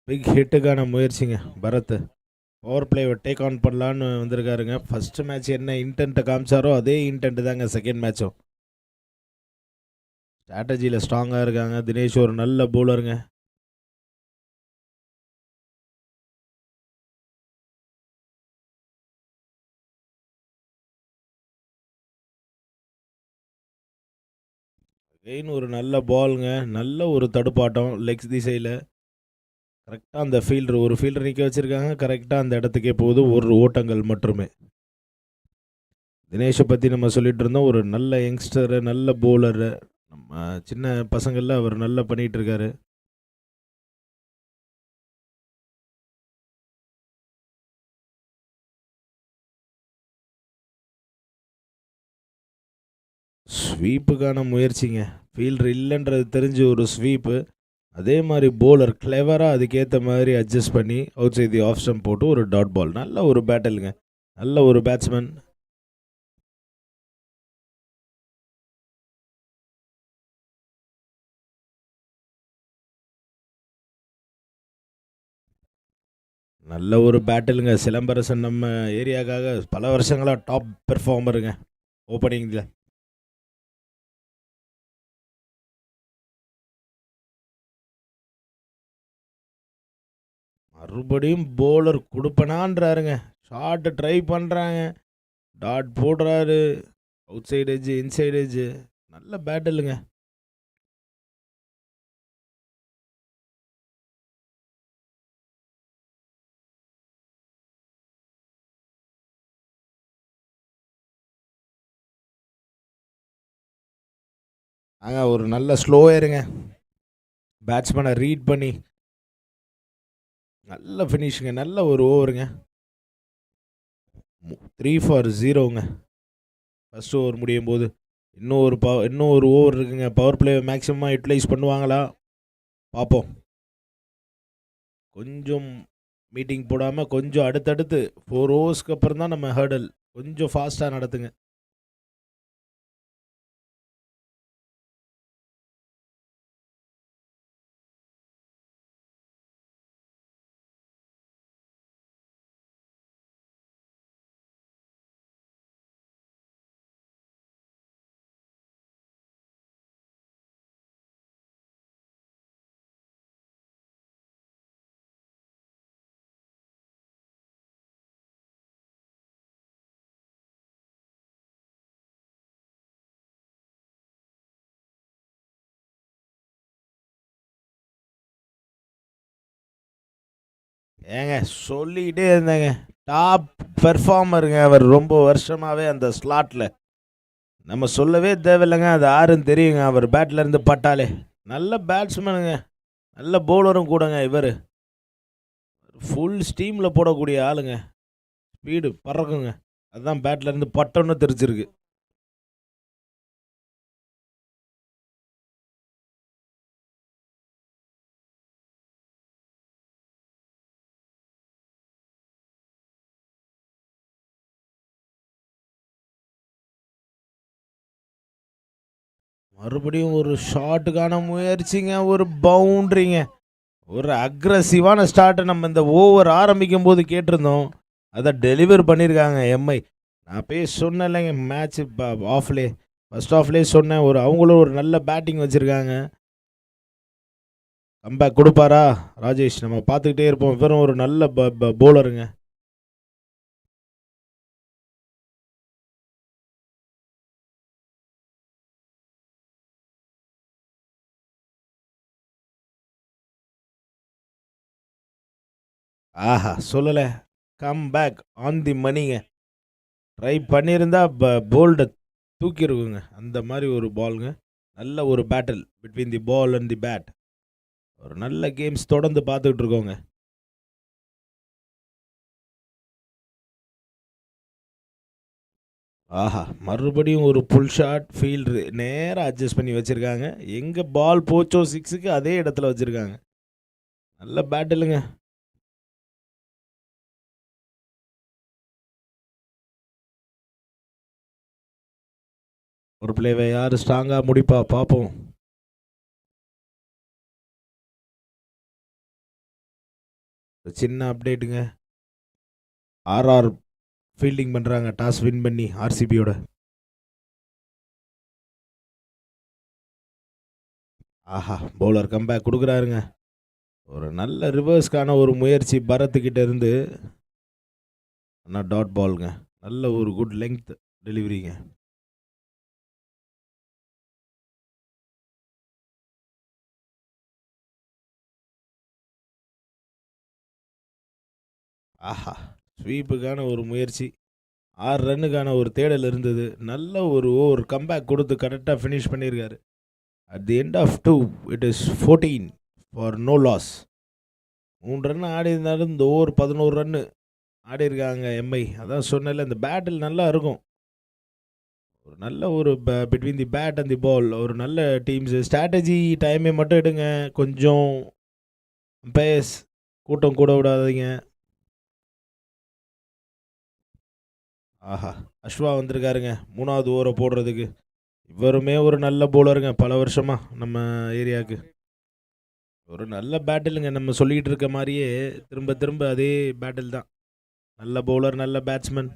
பிக் ஹிட்டுக்கான முயற்சிங்க பரத். பவர் பிளேவை டேக் ஆன் பண்ணலான்னு வந்திருக்காருங்க. ஃபர்ஸ்ட் மேட்ச் என்ன இன்டென்ட்டை காமிச்சாரோ அதே இன்டென்ட் தாங்க செகண்ட் மேட்சும். ஸ்ட்ராட்டஜியில் ஸ்ட்ராங்காக இருக்காங்க. தினேஷ் ஒரு நல்ல பவுலருங்க. அகைன் ஒரு நல்ல பாலுங்க. நல்ல ஒரு தடுப்பாட்டம் லெக்ஸ் திசையில். கரெக்டாக அந்த ஃபீல்டர் ஒரு ஃபீல்டர் நிற்க வச்சுருக்காங்க. கரெக்டாக அந்த இடத்துக்கே போகுது. ஒரு ஓட்டங்கள் மட்டுமே. தினேஷை பற்றி நம்ம சொல்லிட்டு இருந்தோம். ஒரு நல்ல யங்ஸ்டரு, நல்ல பவுலரு. நம்ம சின்ன பசங்களில் அவர் நல்லா பண்ணிகிட்டு இருக்காரு. ஸ்வீப்புக்கான முயற்சிங்க. ஃபீல்டர் இல்லைன்றது தெரிஞ்சு ஒரு ஸ்வீப்பு. அதே மாதிரி போலர் கிளவராக அதுக்கேற்ற மாதிரி அட்ஜஸ்ட் பண்ணி out side the of stump போட்டு ஒரு டாட் பால். நல்ல ஒரு பேட்டிலுங்க. நல்ல ஒரு பேட்ஸ்மேன். நல்ல ஒரு பேட்டிலுங்க. சிலம்பரசன் நம்ம ஏரியாக்காக பல வருஷங்களாக டாப் பெர்ஃபார்மருங்க ஓப்பனிங்கில். மறுபடியும் போலர் கொடுப்பனான்றாருங்க. ஷார்ட்டு ட்ரை பண்ணுறாங்க. டாட் போடுறாரு. Out side edge, inside edge. நல்ல பேட்டிலுங்க. ஒரு நல்ல ஸ்லோயருங்க. பேட்ஸ்மேனை ரீட் பண்ணி நல்ல ஃபினிஷுங்க. நல்ல ஒரு ஓவருங்க. 3 for 0ங்க ஃபர்ஸ்ட் ஓவர் முடியும் போது. இன்னும் ஒரு ஓவர் இருக்குங்க. பவர் பிளே மேக்ஸிமமாக யூட்டிலைஸ் பண்ணுவாங்களா பார்ப்போம். கொஞ்சம் மீட்டிங் போடாமல் கொஞ்சம் அடுத்தடுத்து 4 ஓவர்ஸ்க்கு அப்புறம் தான் நம்ம ஹர்டல் கொஞ்சம் ஃபாஸ்ட்டாக நடத்துங்க. ஏங்க சொல்லிக்கிட்டே இருந்தேங்க. டாப் பெர்ஃபார்மருங்க அவர். ரொம்ப வருஷமாகவே அந்த ஸ்லாட்டில் நம்ம சொல்லவே தேவையில்லைங்க. அது யாருன்னு தெரியுங்க. அவர் பேட்டில் இருந்து பட்டாலே. நல்ல பேட்ஸ்மேனுங்க. நல்ல பவுலரும் கூடங்க இவர். ஃபுல் ஸ்டீமில் போடக்கூடிய ஆளுங்க. ஸ்பீடு பறக்குங்க. அதுதான் பேட்டில் இருந்து பட்டோன்னு தெரிச்சிருக்கு. மறுபடியும் ஒரு ஷாட்டுக்கான முயற்சிங்க. ஒரு பவுண்ட்ரிங்க. ஒரு அக்ரஸிவான ஸ்டார்ட்டை நம்ம இந்த ஓவர் ஆரம்பிக்கும் போது கேட்டிருந்தோம். அதை டெலிவர் பண்ணியிருக்காங்க எம்ஐ. நான் போய் சொன்னேன் இல்லைங்க மேட்ச் ஆஃப்லே ஃபர்ஸ்ட் ஆஃப்லேயே சொன்னேன். அவங்களும் ஒரு நல்ல பேட்டிங் வச்சுருக்காங்க. கம்பேக் கொடுப்பாரா ராஜேஷ்? நம்ம பார்த்துக்கிட்டே இருப்போம். இவரும் ஒரு நல்ல போலருங்க. ஆஹா, சொல்லலை. கம்பேக் ஆன் தி மணிங்க. ட்ரை பண்ணியிருந்தா போல்டை தூக்கிருக்குங்க. அந்த மாதிரி ஒரு பாலுங்க. நல்ல ஒரு battle between the ball and the bat. ஒரு நல்ல கேம்ஸ் தொடர்ந்து பார்த்துக்கிட்டு இருக்கோங்க. ஆஹா, மறுபடியும் ஒரு புல் ஷாட் ஃபீல்டு நேராக அட்ஜஸ்ட் பண்ணி வச்சுருக்காங்க. எங்கே பால் போச்சோ சிக்ஸுக்கு அதே இடத்துல வச்சுருக்காங்க. நல்ல பேட்டிலுங்க. ஒரு பிளேவை யார் ஸ்ட்ராங்காக முடிப்பா பார்ப்போம். ஒரு சின்ன அப்டேட்டுங்க. ஆர்ஆர் ஃபீல்டிங் பண்ணுறாங்க டாஸ் வின் பண்ணி ஆர்சிபியோட. ஆஹா, பவுலர் கம்பேக் கொடுக்குறாருங்க. ஒரு நல்ல ரிவர்ஸ்க்கான ஒரு முயற்சி பரத்துக்கிட்ட இருந்து. ஆனால் டாட் பால்ங்க. நல்ல ஒரு குட் லெங்த் டெலிவரிங்க. ஆஹா, ஸ்வீப்புக்கான ஒரு முயற்சி. 6 ரன்னுக்கான ஒரு தேடல் இருந்தது. நல்ல ஒரு ஓவர் கம்பேக் கொடுத்து கரெக்டாக ஃபினிஷ் பண்ணியிருக்காரு. At the end of 2 it is 14 for no loss. 3 run ஆடி இருந்தாலும் இந்த ஓவர் 11 ரன்னு ஆடி இருக்காங்க எம்ஐ. அதான் சொன்னல, இந்த பேட்டில் நல்லா இருக்கும். ஒரு நல்ல ஒரு between the bat and the ball ஒரு நல்ல டீம்ஸ். ஸ்ட்ராட்டஜி டைமை மட்டும் எடுங்க. கொஞ்சம் அம்பையர்ஸ் கூட்டம் கூட விடாதீங்க. ஆஹா, அஸ்வா வந்திருக்காருங்க 3வது ஓவரை போடுறதுக்கு. இவருமே ஒரு நல்ல போலருங்க, பல வருஷமாக நம்ம ஏரியாவுக்கு. ஒரு நல்ல பேட்டிலுங்க. நம்ம சொல்லிகிட்டு இருக்க மாதிரியே திரும்ப திரும்ப அதே பேட்டில் தான். நல்ல பவுலர், நல்ல பேட்ஸ்மேன்.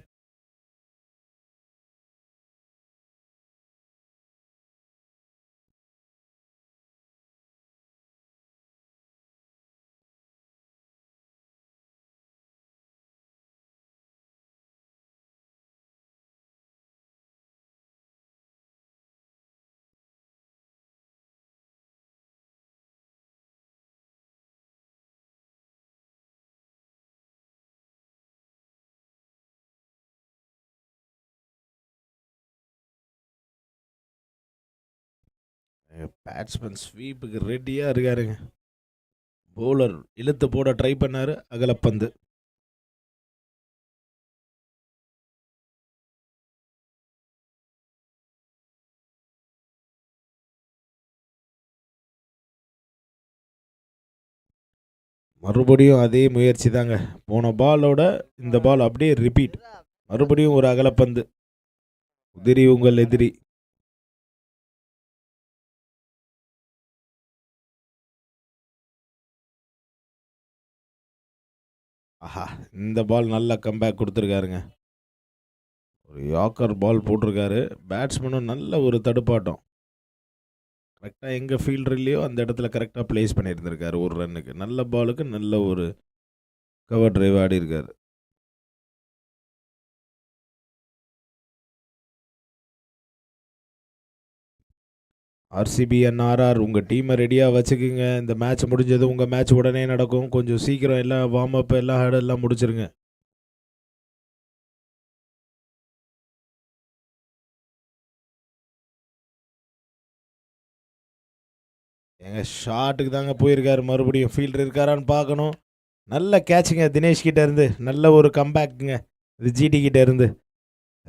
பேட்ஸ்மேன் ஸ்வீப்புக்கு ரெடியாக இருக்காருங்க. பவுலர் இழுத்து போட ட்ரை பண்ணார், அகலப்பந்து. மறுபடியும் அதே முயற்சி தாங்க. போன பாலோட இந்த பால் அப்படியே ரிப்பீட். மறுபடியும் ஒரு அகலப்பந்து. உதிரி உங்கள் எதிரி. ஆஹா, இந்த பால் நல்ல கம்பேக் கொடுத்துருக்காருங்க. ஒரு யாக்கர் பால் போட்டிருக்காரு. பேட்ஸ்மேனும் நல்ல ஒரு தடுப்பாட்டம். கரெக்டாக எங்கே ஃபீல்டர் இல்லையோ அந்த இடத்துல கரெக்டாக பிளேஸ் பண்ணியிருந்திருக்காரு. ஒரு ரன்னுக்கு நல்ல பாலுக்கு நல்ல ஒரு கவர் டிரைவ் ஆடி இருக்காரு. ஆர்சிபி அண்ட் ஆர்ஆர் உங்கள் டீமை ரெடியாக வச்சுக்கோங்க. இந்த மேட்ச் முடிஞ்சது உங்கள் மேட்ச் உடனே நடக்கும். கொஞ்சம் சீக்கிரம் எல்லாம் வார்ம் அப் எல்லாம் ஹேடெல்லாம் முடிச்சிருங்க. எங்கள் ஷாட்டுக்கு தாங்க போயிருக்காரு. மறுபடியும் ஃபீல்டர் இருக்காரான்னு பார்க்கணும். நல்ல கேட்சுங்க தினேஷ் கிட்ட இருந்து. நல்ல ஒரு கம்பேக்குங்க இது ஜிடி கிட்ட இருந்து.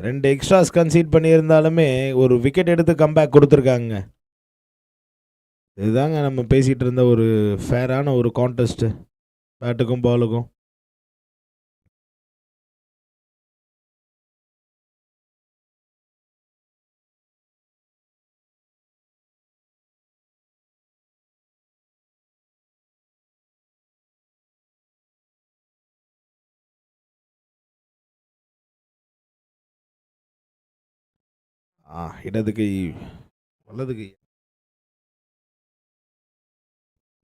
2 எக்ஸ்ட்ராஸ் கன்சீட் பண்ணியிருந்தாலுமே ஒரு விக்கெட் எடுத்து கம்பேக் கொடுத்துருக்காங்க. இதுதாங்க நம்ம பேசிகிட்டு இருந்த ஒரு ஃபேரான ஒரு கான்டெஸ்ட்டு பேட்டுக்கும் பாலுக்கும். இடது கை வலது கை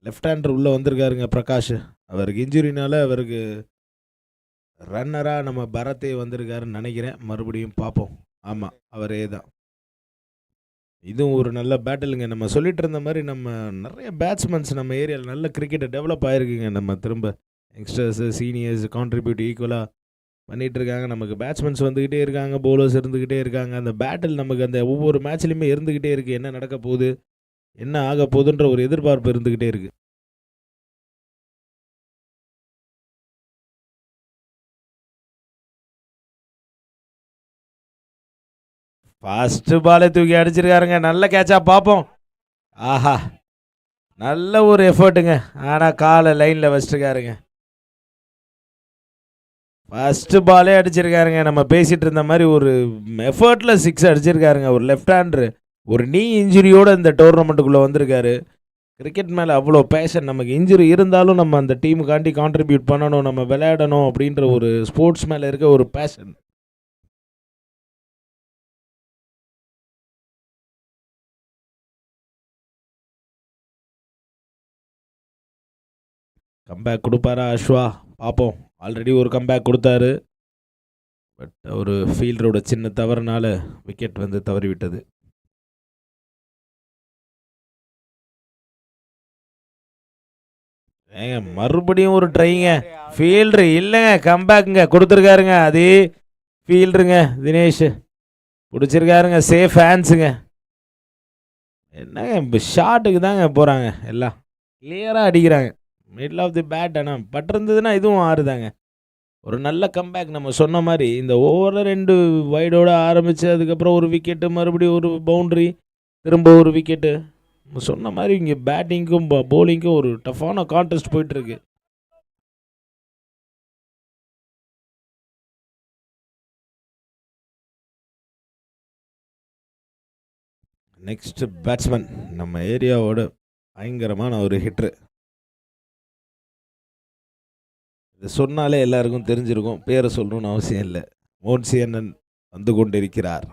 லெஃப்ட் ஹேண்டர் உள்ளே வந்திருக்காருங்க பிரகாஷ். அவருக்கு இன்ஜுரினால அவருக்கு ரன்னராக நம்ம பரத்தே வந்திருக்காருன்னு நினைக்கிறேன். மறுபடியும் பார்ப்போம். ஆமாம், அவரே தான். இதுவும் ஒரு நல்ல பேட்டிலுங்க. நம்ம சொல்லிட்டு இருந்த மாதிரி நம்ம நிறைய பேட்ஸ்மேன்ஸ் நம்ம ஏரியாவில் நல்ல கிரிக்கெட்டை டெவலப் ஆகிருக்குங்க. நம்ம திரும்ப யங்ஸ்டர்ஸு சீனியர்ஸ் கான்ட்ரிபியூட் ஈக்குவலாக பண்ணிகிட்டு இருக்காங்க. நமக்கு பேட்ஸ்மேன்ஸ் வந்துக்கிட்டே இருக்காங்க, பவுலர்ஸ் இருந்துக்கிட்டே இருக்காங்க. அந்த பேட்டில் நமக்கு அந்த ஒவ்வொரு மேட்ச்லையுமே இருந்துக்கிட்டே இருக்குது. என்ன நடக்க போகுது, என்ன ஆக போகுதுன்ற ஒரு எதிர்பார்ப்பு இருந்துக்கிட்டே இருக்குது. ஃபஸ்ட்டு பாலே தூக்கி அடிச்சிருக்காருங்க. நல்ல கேட்சாக பார்ப்போம். ஆஹா, நல்ல ஒரு எஃபர்ட்டுங்க. ஆனால் காலை லைனில் வச்சிருக்காருங்க. ஃபஸ்ட்டு பாலே அடிச்சிருக்காருங்க. நம்ம பேசிகிட்டு இருந்த மாதிரி ஒரு எஃபர்ட்டில் 6 அடிச்சிருக்காருங்க. ஒரு லெஃப்ட் ஹேண்டரு ஒரு நீ இன்ஜுரியோடு இந்த டோர்னமெண்ட்டுக்குள்ளே வந்திருக்காரு. கிரிக்கெட் மேலே அவ்வளோ பேஷன். நமக்கு இன்ஜுரி இருந்தாலும் நம்ம அந்த டீமுக்காண்டி கான்ட்ரிபியூட் பண்ணணும், நம்ம விளையாடணும் அப்படின்ற ஒரு ஸ்போர்ட்ஸ் மேலே இருக்க ஒரு பேஷன். கம்பேக் கொடுப்பாரா அஸ்வா? பார்ப்போம். ஆல்ரெடி ஒரு கம்பேக் கொடுத்தாரு. பட் ஒரு ஃபீல்டரோட சின்ன தவறுனால விக்கெட் வந்து தவறிவிட்டது. ஏங்க மறுபடியும் ஒரு ட்ரைங்க. ஃபீல்டரு இல்லைங்க, கம்பேக்குங்க கொடுத்துருக்காருங்க. அதே ஃபீல்டருங்க தினேஷ் பிடிச்சிருக்காருங்க. சேஃப் ஹேண்ட்ஸுங்க. என்னங்க இப்போ ஷாட்டுக்கு தாங்க போகிறாங்க, எல்லாம் கிளியராக அடிக்கிறாங்க மிடில் ஆஃப் தி பேட். ஆனால் பட்டிருந்ததுன்னா இதுவும் ஆறுதாங்க. ஒரு நல்ல கம்பேக். நம்ம சொன்ன மாதிரி இந்த ஓவரில் 2 வைடோடு ஆரம்பித்து அதுக்கப்புறம் ஒரு விக்கெட்டு, மறுபடியும் ஒரு பவுண்ட்ரி, திரும்ப ஒரு விக்கெட்டு. நம்ம சொன்ன மாதிரி இங்கே பேட்டிங்க்கும் பவுலிங்க்கும் ஒரு டஃப்பான கான்டெஸ்ட் போயிட்டுருக்கு. நெக்ஸ்ட் பேட்ஸ்மேன் நம்ம ஏரியாவோட பயங்கரமான ஒரு ஹிட்ரு. இது சொன்னாலே எல்லாருக்கும் தெரிஞ்சிருக்கும், பேரை சொல்லணும்னு அவசியம் இல்லை. மோன்சியண்ணன் வந்து கொண்டிருக்கிறார்.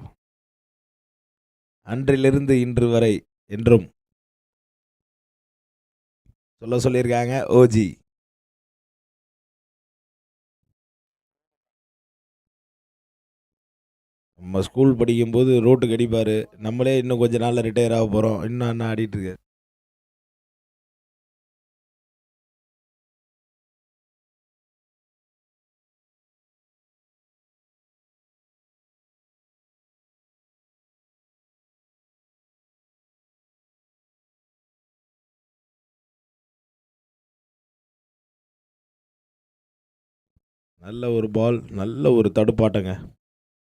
அன்றிலிருந்து இன்று வரை என்றும் சொல்லியிருக்காங்க ஓஜி. நம்ம ஸ்கூல் படிக்கும்போது ரோட்டுக்கு அடிப்பார். நம்மளே இன்னும் கொஞ்சம் நாளில் ரிட்டையர் ஆக போகிறோம், இன்னும் அண்ணா ஆடிட்டு இருக்காரு. நல்ல ஒரு பால், நல்ல ஒரு தடுப்பாட்டங்க,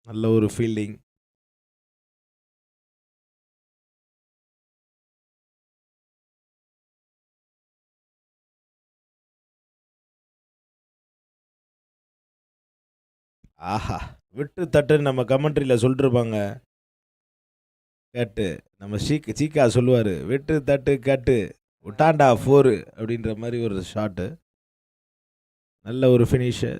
நல்ல ஒரு ஃபீல்டிங். ஆஹா, விட்டு தட்டுன்னு நம்ம கமெண்ட்ரியில் சொல்லிட்டுருப்பாங்க. கட்டு நம்ம சீக்கா சொல்லுவார், விட்டு தட்டு கட்டு விட்டாண்டா 4 அப்படின்ற மாதிரி ஒரு ஷாட்டு. நல்ல ஒரு ஃபினிஷு.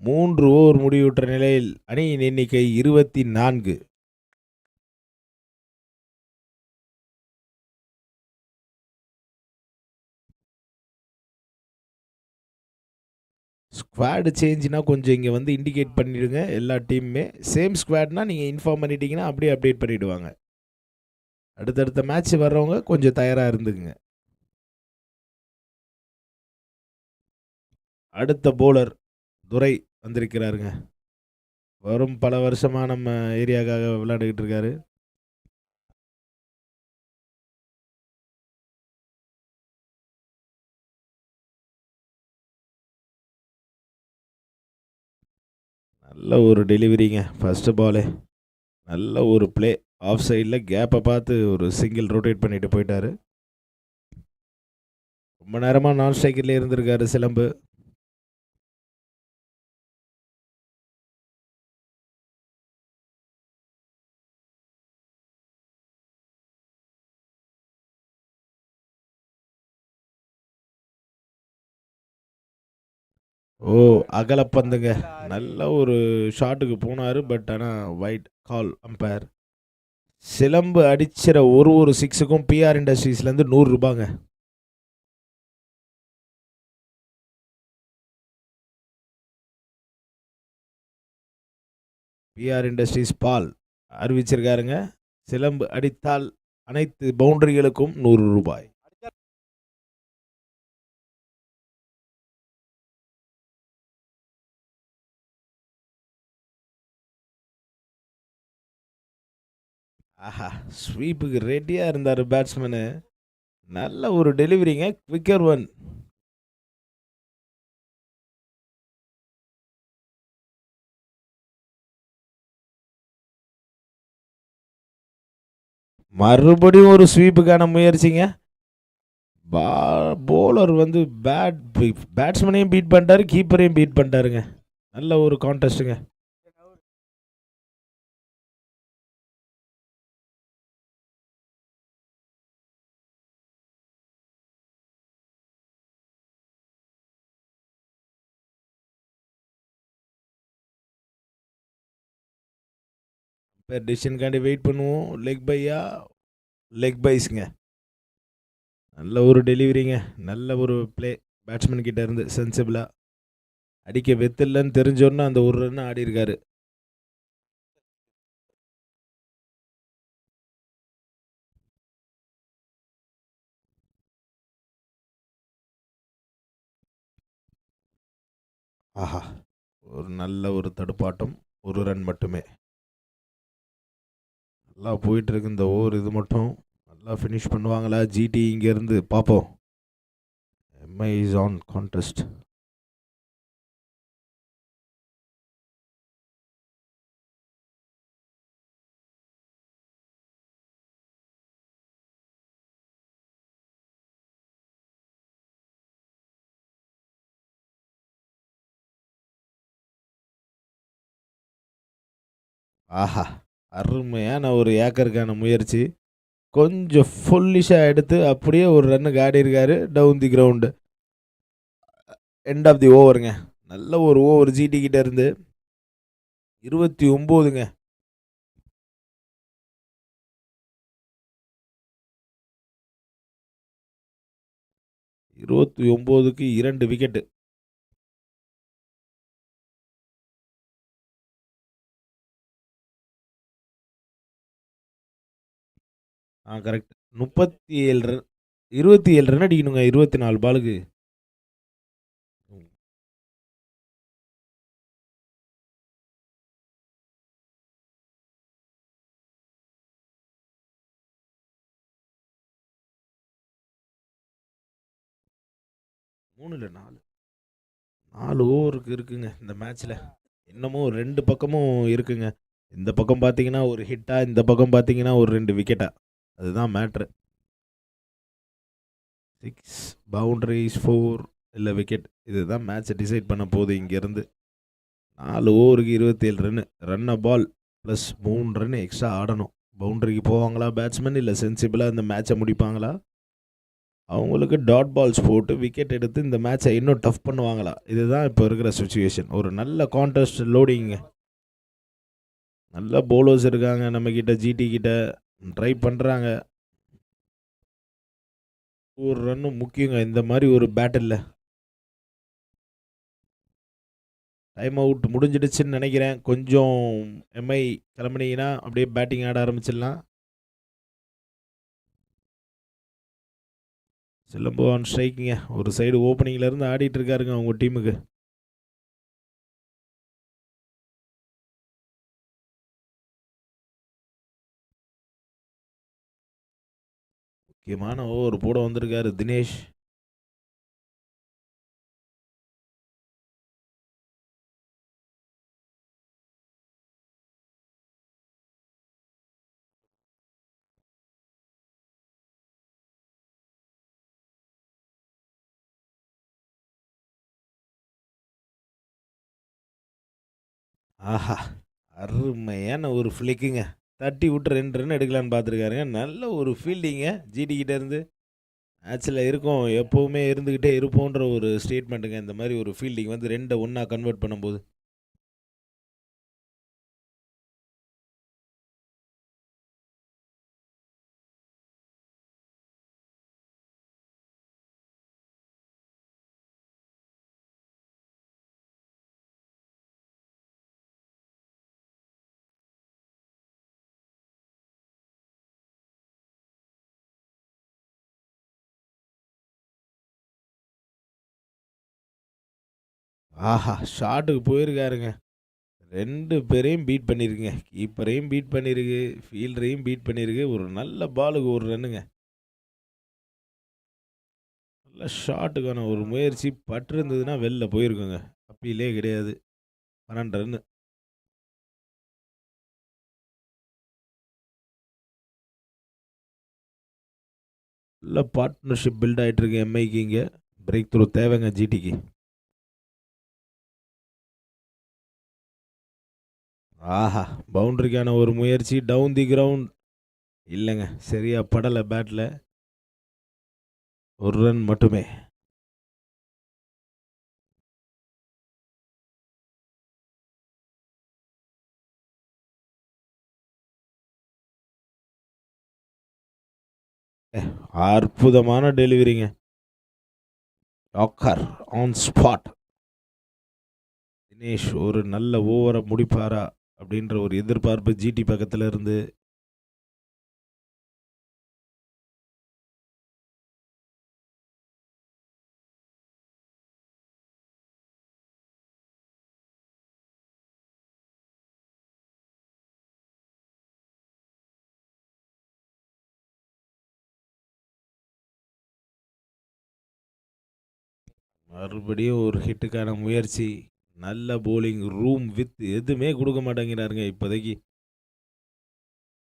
3 ஓவர் முடிவுற்ற நிலையில் அணியின் எண்ணிக்கை 24. ஸ்குவாடு சேஞ்சுனா கொஞ்சம் இங்கே வந்து இண்டிகேட் பண்ணிவிடுங்க. எல்லா டீமுமே சேம் ஸ்குவாட்னா நீங்கள் இன்ஃபார்ம் பண்ணிட்டீங்கன்னா அப்படியே அப்டேட் பண்ணிவிடுவாங்க. அடுத்தடுத்த மேட்ச் வர்றவங்க கொஞ்சம் தயாராக இருந்துக்குங்க. அடுத்த போலர் துரை வந்திருக்கிறாருங்க. வரும் பல வருஷமாக நம்ம ஏரியாவுக்காக விளையாண்டுக்கிட்டு இருக்காரு. நல்ல ஒரு டெலிவரிங்க. ஃபஸ்ட்டு பாலே நல்ல ஒரு ப்ளே. ஆஃப் சைடில் கேப்பை பார்த்து ஒரு சிங்கிள் ரொட்டேட் பண்ணிட்டு போயிட்டார். ரொம்ப நேரமாக நான் ஸ்ட்ரைக்கர்லேயே இருந்திருக்காரு சிலம்பு. ஓ, அகலப்பந்துங்க. நல்ல ஒரு ஷாட்டுக்கு போனார். பட் ஆனால் வைட் கால் அம்பையர். சிலம்பு அடிச்சிற ஒரு சிக்ஸுக்கும் பிஆர் இண்டஸ்ட்ரீஸ்லேருந்து ₹100. பிஆர் இண்டஸ்ட்ரீஸ் பால் அறிவிச்சிருக்காருங்க. சிலம்பு அடித்தால் அனைத்து பவுண்டரிகளுக்கும் ₹100. ஆஹா, ஸ்வீப்புக்கு ரெடியாக இருந்தார் பேட்ஸ்மேனு. நல்ல ஒரு டெலிவரிங்க, குவிக்கர் ஒன். மறுபடியும் ஒரு ஸ்வீப்புக்கான முயற்சிங்க. போலர் வந்து பேட்ஸ்மேனையும் பீட் பண்ணிட்டாரு, கீப்பரையும் பீட் பண்ணிட்டாருங்க. நல்ல ஒரு கான்டெஸ்ட்டுங்க. டிசிஷனுக்காண்டி வெயிட் பண்ணுவோம். லெக் பையா? லெக் பைஸ்ங்க. நல்ல ஒரு டெலிவரிங்க, நல்ல ஒரு பிளே பேட்ஸ்மேன் கிட்ட இருந்து. சென்சிபிளா அடிக்க வெத்தில்லன்னு தெரிஞ்சோன்னா அந்த ஒரு ரன் ஆடி இருக்காரு. ஆஹா, ஒரு நல்ல ஒரு தடுப்பாட்டம், ஒரு ரன் மட்டுமே. நல்லா போயிட்டு இருக்கு இந்த ஓவர். இது மட்டும் நல்லா ஃபினிஷ் பண்ணுவாங்களா ஜிடி? இங்கேருந்து பார்ப்போம். MI is on contest. ஆஹா, அருமையான ஒரு ஏக்கருக்கான முயற்சி. கொஞ்சம் ஃபுல்லிஷாக எடுத்து அப்படியே ஒரு ரன்னுக்கு ஆடி இருக்காரு. Down the ground. End of the ஓவருங்க. நல்ல ஒரு ஓவர் ஜிடி கிட்ட இருந்து. 29ங்க. இருபத்தி 29க்கு 2 விக்கெட்டு. கரெக்ட். 37 ரன், 27 ரன் அடிக்கணுங்க 24 பாலுக்கு. மூணு இல்லை 4 ஓவருக்கு இருக்குங்க இந்த மேட்ச்சில். இன்னமும் 2 பக்கமும் இருக்குங்க. இந்த பக்கம் பார்த்தீங்கன்னா ஒரு ஹிட்டா, இந்த பக்கம் பார்த்தீங்கன்னா ஒரு 2 விக்கெட்டா. அதுதான் மேட்ரு. 6 பவுண்டரிஸ், 4 இல்லை விக்கெட். இதுதான் மேட்ச்சை டிசைட் பண்ண போகுது இங்கேருந்து. 4 ஓவருக்கு 27 ரன்னு. ரன்னை பால் ப்ளஸ் 3 ரன் எக்ஸ்ட்ரா ஆடணும். பவுண்டரிக்கு போவாங்களா பேட்ஸ்மேன், இல்லை சென்சிபிளாக இந்த மேட்சை முடிப்பாங்களா? அவங்களுக்கு டாட் பால்ஸ் போட்டு விக்கெட் எடுத்து இந்த மேட்சை இன்னும் டஃப் பண்ணுவாங்களா? இதுதான் இப்போ இருக்கிற சுச்சுவேஷன். ஒரு நல்ல கான்டெஸ்ட் லோடிங்க. நல்ல போலர்ஸ் இருக்காங்க நம்மக்கிட்ட, ஜிடி கிட்ட. ட்ரை பண்ணுறாங்க. ஒரு ரன்னும் முக்கியங்க இந்த மாதிரி ஒரு பேட்டில். டைம் அவுட் முடிஞ்சிடுச்சுன்னு நினைக்கிறேன். கொஞ்சம் எம்ஐ கிளம்புனீங்கன்னா அப்படியே பேட்டிங் ஆட ஆரம்பிச்சிடலாம். சிலம்பு ஆன் ஸ்ட்ரைக்குங்க. ஒரு சைடு ஓப்பனிங்லேருந்து ஆடிட்டு இருக்காருங்க அவங்க டீமுக்கு. முக்கியமான ஓவர் போட வந்திருக்காரு தினேஷ். ஆஹா, அருமையான ஒரு ஃப்ளிக்குங்க. தட்டி விட்டு 2 ரன் எடுக்கலான்னு பார்த்துருக்காருங்க. நல்ல ஒரு ஃபீல்டிங்க ஜிடி கிட்ட இருந்து. மேட்ச்சில் இருக்கும், எப்போவுமே இருந்துக்கிட்டே இருப்போன்ற ஒரு ஸ்டேட்மெண்ட்டுங்க இந்த மாதிரி ஒரு ஃபீல்டிங் வந்து 2 ஒன்றா கன்வெர்ட் பண்ணும்போது. ஆஹா! ஷாட்டுக்கு போயிருக்காருங்க. 2 பேரையும் பீட் பண்ணியிருக்குங்க. கீப்பரையும் பீட் பண்ணியிருக்கு, ஃபீல்டரையும் பீட் பண்ணியிருக்கு. ஒரு நல்ல பாலுக்கு 1 ரன்னுங்க. நல்ல ஷாட்டுக்கான ஒரு முயற்சி பட்டிருந்ததுன்னா வெளில போயிருக்குங்க. அப்பீலே கிடையாது. 12 ரன்னு. நல்ல பார்ட்னர்ஷிப் பில்ட் ஆயிட்டு இருக்கு எம்ஐக்கு இங்க. பிரேக் த்ரூ தேவைங்க ஜிடிக்கு. ஆஹா! பவுண்டரிக்கான ஒரு முயற்சி டவுன் தி கிரவுண்ட். இல்லைங்க, சரியா படலை பேட்டில். 1 ரன் மட்டுமே. அற்புதமான டெலிவரிங்க. டாக்கர் ஆன் ஸ்பாட். தினேஷ் ஒரு நல்ல ஓவரை முடிப்பாரா அப்படின்ற ஒரு எதிர்பார்ப்பு ஜிடி பக்கத்தில் இருந்து. மறுபடியும் ஒரு ஹிட்டுக்கான முயற்சி. நல்ல போலிங், ரூம் வித் எதுவுமே கொடுக்க மாட்டேங்கிறாருங்க இப்போதைக்கு.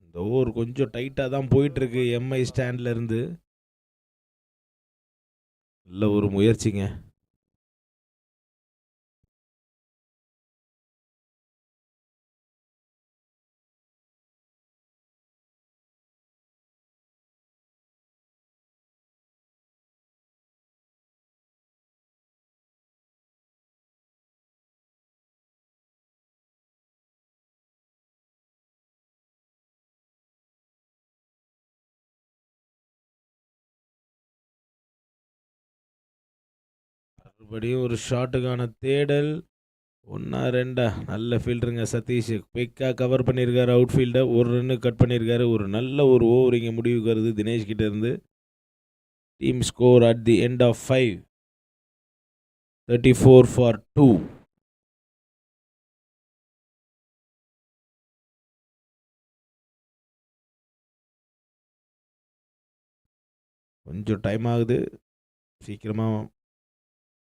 இந்த ஓவர் கொஞ்சம் டைட்டாக தான் போயிட்டுருக்கு எம்ஐ ஸ்டாண்டில் இருந்து. நல்ல ஒரு முயற்சிங்க. மறுபடியும் ஒரு ஷாட்டுக்கான தேடல். 1 2 நல்ல ஃபீல்டருங்க சதீஷ். குயிக்காக கவர் பண்ணியிருக்காரு அவுட் ஃபீல்டை. 1 ரன்னு கட் பண்ணியிருக்காரு. ஒரு நல்ல ஒரு ஓவர் இங்கே முடிவுக்கு வருது தினேஷ் கிட்ட இருந்து. Team score at the end of 5, 34 for 2. கொஞ்சம் டைம் ஆகுது. சீக்கிரமாக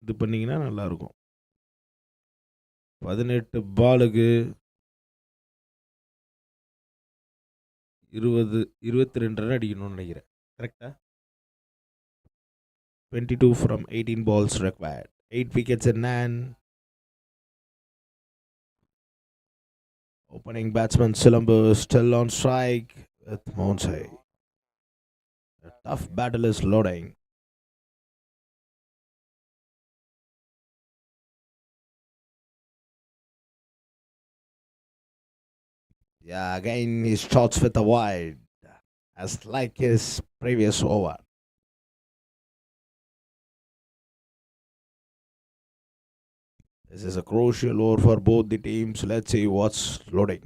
இது பண்ணிங்கன்னா நல்லாயிருக்கும். 18 பாலுக்கு 22 ரன் அடிக்கணும்னு நினைக்கிறேன். கரெக்டா? 22 from 18 balls required. 8 wickets in hand. Opening batsman Silambu still on strike with Monsai. A tough battle is loading. Yeah, again he starts with a wide, as like his previous over. This is a crucial over for both the teams. Let's see what's loading.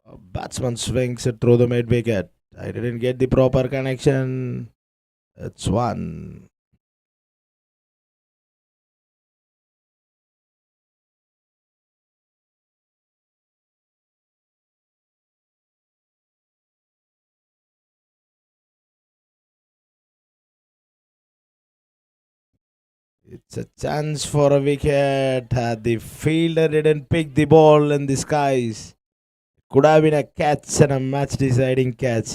A batsman swings it through the mid wicket. I didn't get the proper connection. It's 1. It's a chance for a wicket. The fielder didn't pick the ball in the skies. Could have been a catch and a match deciding catch.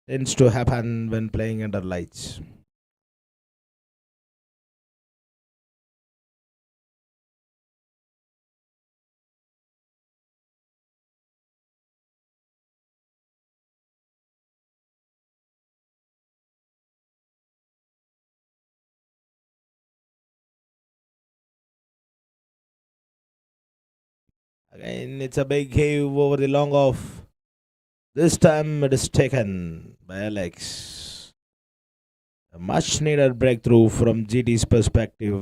Tends to happen when playing under lights. Again, it's a big heave over the long off. This time it is taken by Alex. A much needed breakthrough from GT's perspective.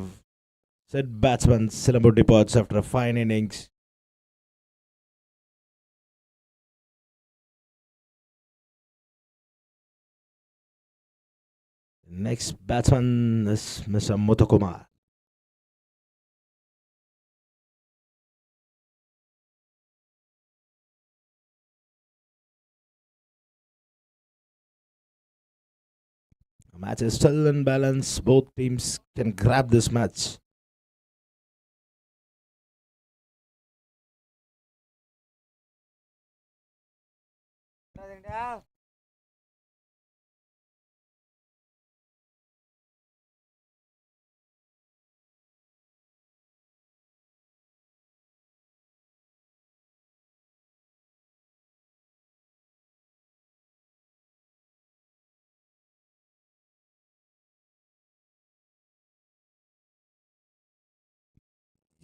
Said batsman Silambu departs after a fine innings. Next batsman is Mr. Muthukumar. The match is still in balance. Both teams can grab this match.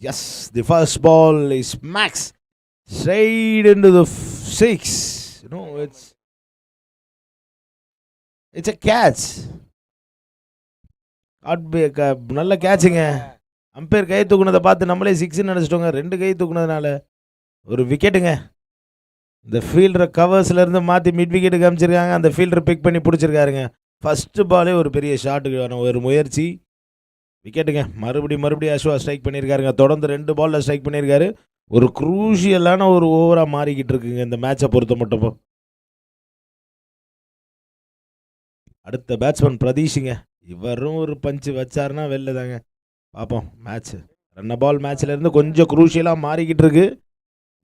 Yes, the first ball is Max straight into the six. No, it's a catch. நல்ல கேட்சுங்க. Umpire கை தூக்குனதை பார்த்து நம்மளே சிக்ஸ்ன்னு நினச்சிட்டோங்க. 2 கை தூக்குனதுனால ஒரு விக்கெட்டுங்க. இந்த ஃபீல்டரை கவர்ஸ்லேருந்து மாற்றி mid விக்கெட்டுக்கு அமைச்சிருக்காங்க. அந்த fielder big பண்ணி பிடிச்சிருக்காருங்க. First பாலே ஒரு பெரிய ஷாட்டுக்கான ஒரு முயற்சி. விக்கெட்டுங்க. மறுபடியும் அஸ்வா ஸ்ட்ரைக் பண்ணியிருக்காருங்க. தொடர்ந்து 2 பாலில் ஸ்ட்ரைக் பண்ணியிருக்காரு. ஒரு குரூஷியலான ஒரு ஓவராக மாறிக்கிட்டு இருக்குங்க இந்த மேட்சை பொறுத்த மட்டும். அடுத்த பேட்ஸ்மேன் பிரதீஷுங்க. இவரும் ஒரு பஞ்சு வச்சாருன்னா வெளில தாங்க. பார்ப்போம் மேட்ச்சு. 2 பால் மேட்ச்லேருந்து கொஞ்சம் குரூஷியலாக மாறிக்கிட்டு இருக்கு.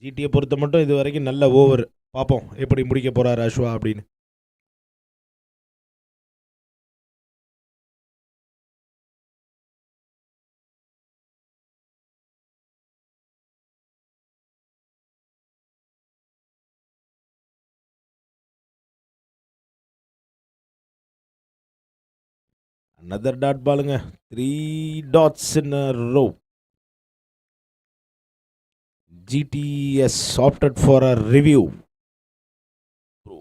ஜிடியை பொறுத்த மட்டும் இது வரைக்கும் நல்ல ஓவர். பார்ப்போம் எப்படி முடிக்க போகிறார் அஸ்வா அப்படின்னு. Another dot balluங்க. 3 dots in a row. GTS opted for a review. Bro,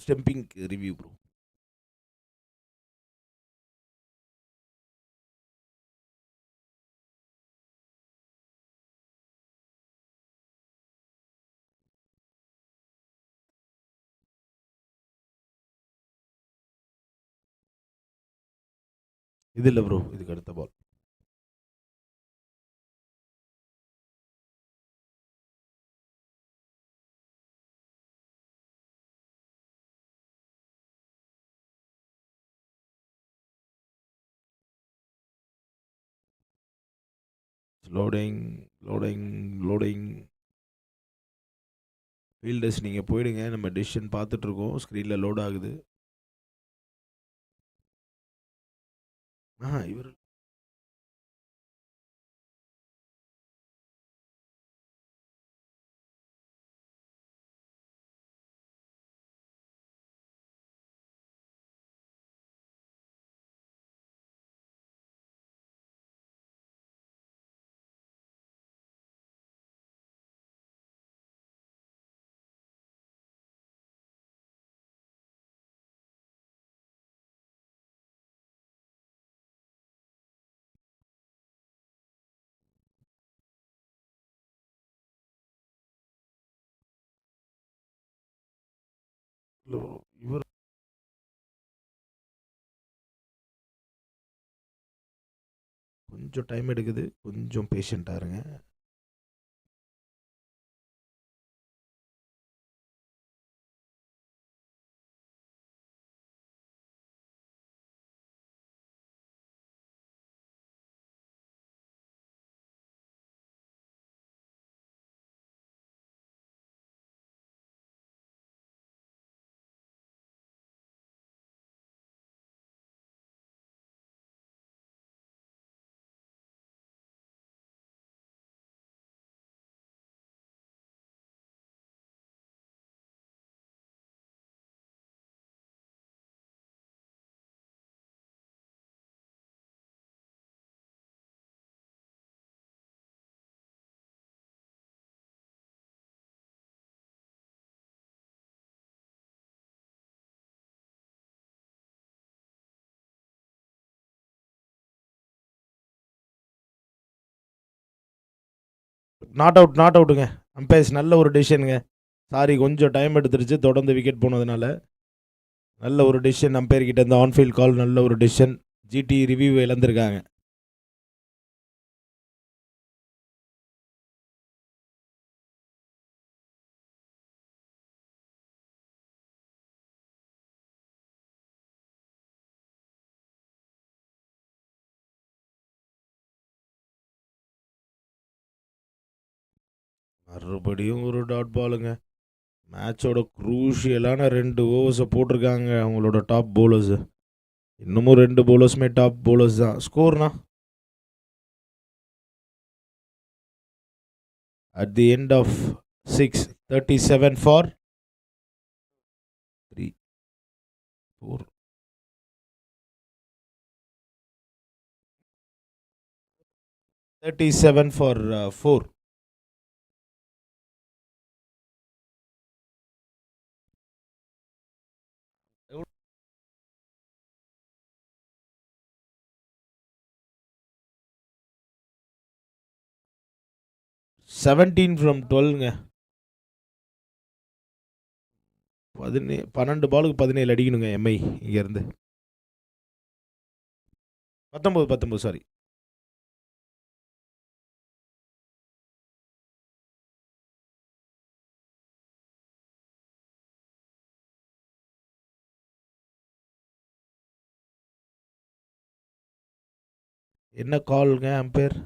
stumping review bro. இது இல்லை ப்ரோ, இதுக்கு அடுத்த ball. Loading loading loading. Fielders நீங்கள் போயிடுங்க. நம்ம டிசிஷன் பார்த்துட்ருக்கோம். ஸ்க்ரீனில் லோட் ஆகுது. இவர் இவர் கொஞ்சம் டைம் எடுக்குது. கொஞ்சம் பேஷண்ட்டாக இருங்க. நாட் அவுட்டுங்க. அம்பையர்ஸ் நல்ல ஒரு டிசிஷனுங்க. சாரி, கொஞ்சம் டைம் எடுத்துருச்சு தொடர்ந்து விக்கெட் போனதுனால. நல்ல ஒரு டிசிஷன் அம்பையர் கிட்ட இந்த ஆன்ஃபீல்ட் கால், நல்ல ஒரு டிசிஷன். GT review இழந்திருக்காங்க. மறுபடியும் ஒரு டாட் பாலுங்க. மேட்சோட குரூஷியலான 2 ஓவர்ஸை போட்டிருக்காங்க அவங்களோட டாப் பவுலர்ஸ். இன்னமும் 2 பவுலர்ஸுமே டாப் பவுலர்ஸ் தான். ஸ்கோர்னா at the end of 6, 37 for 3, 4. 37 for 4. எவ்வளோ? 17 from 12ங்க. 12 பாலுக்கு 17 அடிக்கணுங்க எம்ஐ இங்கேருந்து. 19 சாரி. என்ன கால்ங்க அம்பையர்?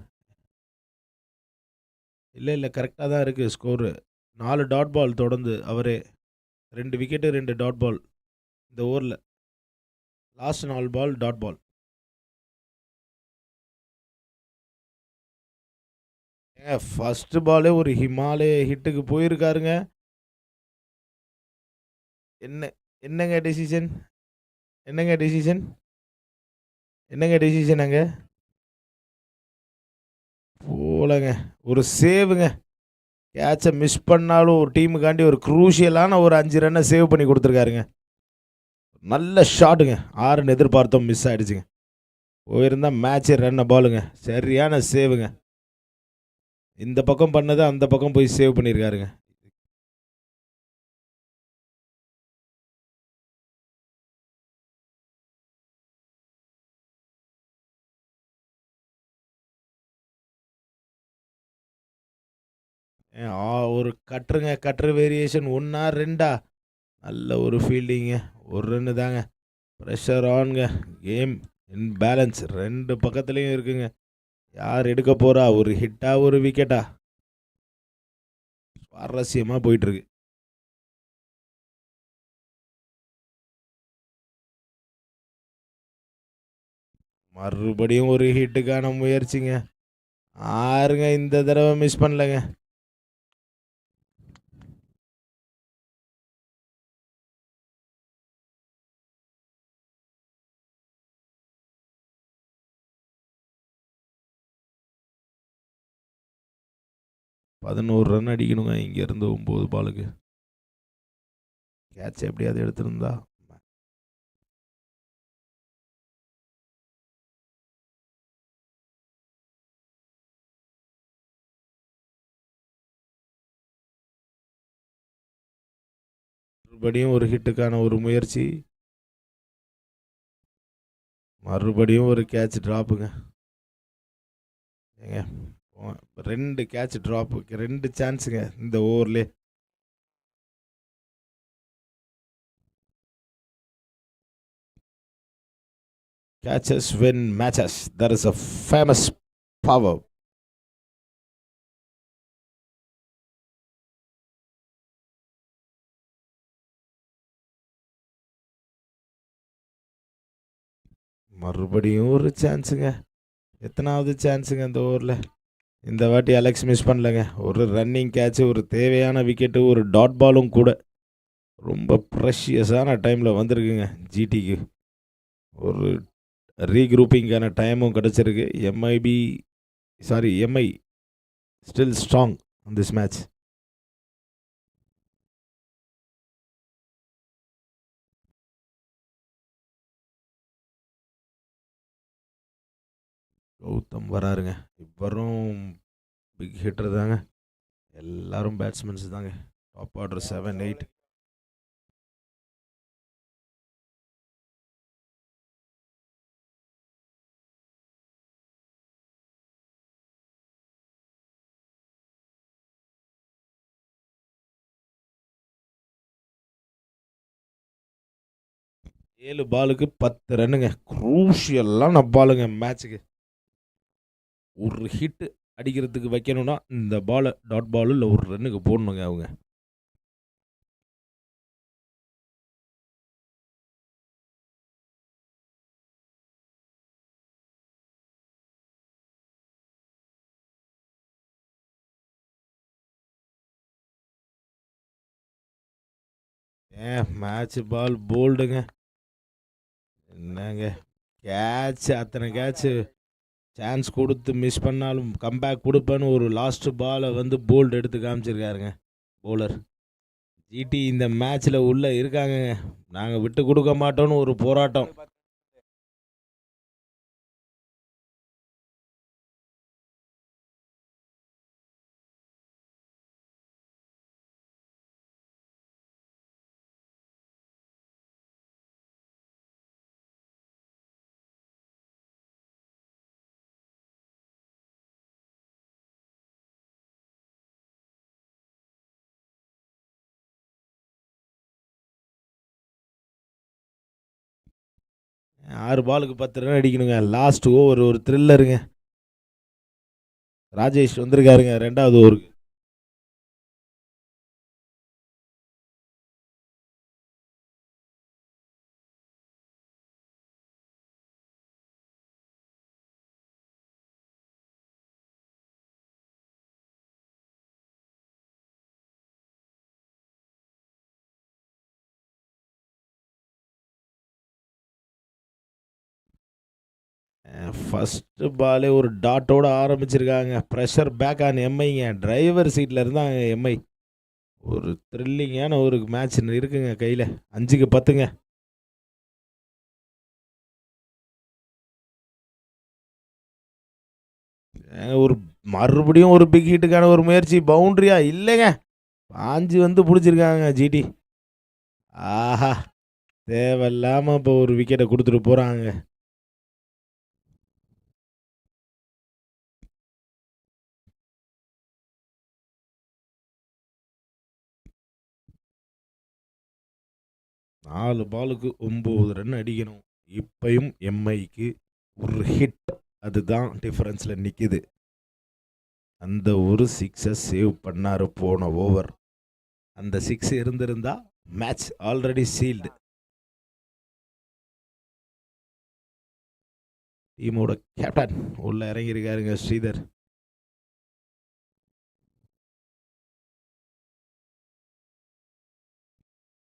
இல்லை கரெக்டாக தான் இருக்குது ஸ்கோரு. 4 டாட் பால் தொடர்ந்து அவரே. 2 விக்கெட்டு 2 டாட் பால் இந்த ஓவரில். Last 4 ball dot ball. ஏங்க ஃபஸ்ட்டு பாலே ஒரு ஹிமாலய ஹிட்டுக்கு போயிருக்காருங்க. என்னங்க டெசிஷன்? என்னங்க டெசிஷன் அங்கே போலங்க. ஒரு சேவுங்க. கேட்சை மிஸ் பண்ணாலும் ஒரு டீமுக்காண்டி ஒரு குரூஷியலான ஒரு 5 ரன்னை சேவ் பண்ணி கொடுத்துருக்காருங்க. நல்ல ஷாட்டுங்க. 6ன்னு எதிர்பார்த்தோம், மிஸ் ஆகிடுச்சுங்க. போயிருந்தா மேட்சே ரன்னை பாலுங்க. சரியான சேவுங்க. இந்த பக்கம் பண்ணதை அந்த பக்கம் போய் சேவ் பண்ணியிருக்காருங்க. ஒரு கட்ரு வேரியேஷன் 1 or 2. நல்ல ஒரு ஃபீல்டிங்க. ஒரு ரன்னு தாங்க. ப்ரெஷர் ஆன்ங்க. கேம் இன் பேலன்ஸ் 2 பக்கத்துலேயும் இருக்குங்க. யார் எடுக்க போகிறா? ஒரு ஹிட்டா ஒரு விக்கெட்டா? சுவாரஸ்யமாக போயிட்டுருக்கு. மறுபடியும் ஒரு ஹிட்டுக்கான முயற்சிங்க. ஆறுங்க இந்த தடவை மிஸ் பண்ணலங்க. பதினோரு ரன் அடிக்கணுங்க இங்கேருந்து 9 பாலுக்கு. கேட்ச் எப்படியாவது எடுத்திருந்தா. மறுபடியும் ஒரு ஹிட்டுக்கான ஒரு முயற்சி. மறுபடியும் ஒரு கேட்ச் ட்ராப்புங்க. ஏங்க 2 கேட்ச் ட்ராப்பு, 2 சான்ஸுங்க இந்த overlay. Catches win matches. That is a famous power. மறுபடியும் ஒரு சான்ஸுங்க. எத்தனாவது சான்ஸுங்க இந்த ஓவரில்? இந்த வாட்டி அலெக்ஸ் மிஸ் பண்ணலங்க. ஒரு ரன்னிங் கேட்சு, ஒரு தேவையான விக்கெட்டு, ஒரு டாட் பாலும் கூட. ரொம்ப ப்ரெஷியஸான டைமில் வந்திருக்குங்க ஜிடிக்கு. ஒரு ரீக்ரூப்பிங்கான டைமும் கிடச்சிருக்கு. MI still strong on this match. Gautam வராருங்க. இவரும் பிக் ஹிட்டர் தாங்க. எல்லாரும் பேட்ஸ்மேன்ஸ் தாங்க. Top order 7, 8. 7 பாலுக்கு 10 ரன்னுங்க. குரூஷியலான பாலுங்க மேட்ச்சுக்கு. ஒரு ஹிட் அடிக்கிறதுக்கு வைக்கணும்னா இந்த பாலை டாட் பால் இல்லை ஒரு ரன்னுக்கு போடணுங்க அவங்க. மேட்ச் பால் போல்டுங்க. என்னங்க கேட்ச், அத்தனை கேட்ச் சான்ஸ் கொடுத்து மிஸ் பண்ணாலும் கம்பேக் கொடுப்பேன்னு ஒரு லாஸ்ட் பாலை வந்து போல்டு எடுத்து காமிச்சிருக்காருங்க போலர். ஜிடி இந்த மேட்ச்சில் உள்ள இருக்காங்கங்க. நாங்கள் விட்டு கொடுக்க மாட்டோம்னு ஒரு போராட்டம். ஆறு பாலுக்கு 10 ரன் அடிக்கணுங்க. லாஸ்ட் ஓவர் ஒரு த்ரில்லருங்க. ராஜேஷ் வந்திருக்காருங்க 2வது ஓவருக்கு. ஃபஸ்ட்டு பாலே ஒரு டாட்டோட ஆரம்பிச்சிருக்காங்க. ப்ரெஷர் பேக் ஆன் எம்ஐங்க. டிரைவர் சீட்டில் இருந்தாங்க எம்ஐ. ஒரு த்ரில்லிங்கான ஒரு மேட்ச் இருக்குங்க கையில். 5க்கு 10ங்க. ஒரு மறுபடியும் ஒரு பிக் ஹிட்டுக்கான ஒரு முயற்சி. பவுண்ட்ரியா இல்லைங்க. பாஞ்சு வந்து பிடிச்சிருக்காங்க ஜிடி. ஆஹா, தேவையில்லாமல் இப்போ ஒரு விக்கெட்டை கொடுத்துட்டு போகிறாங்க. நாலு பாலுக்கு 9 ரன் அடிக்கணும். இப்பையும் எம்ஐக்கு ஒரு ஹிட், அதுதான் டிஃபரன்ஸில் நிற்கிது. அந்த ஒரு சிக்ஸை சேவ் பண்ணார் போன ஓவர். அந்த 6 இருந்திருந்தா மேட்ச் ஆல்ரெடி சீல்டு. டீமோட கேப்டன் உள்ள இறங்கியிருக்காருங்க ஸ்ரீதர்.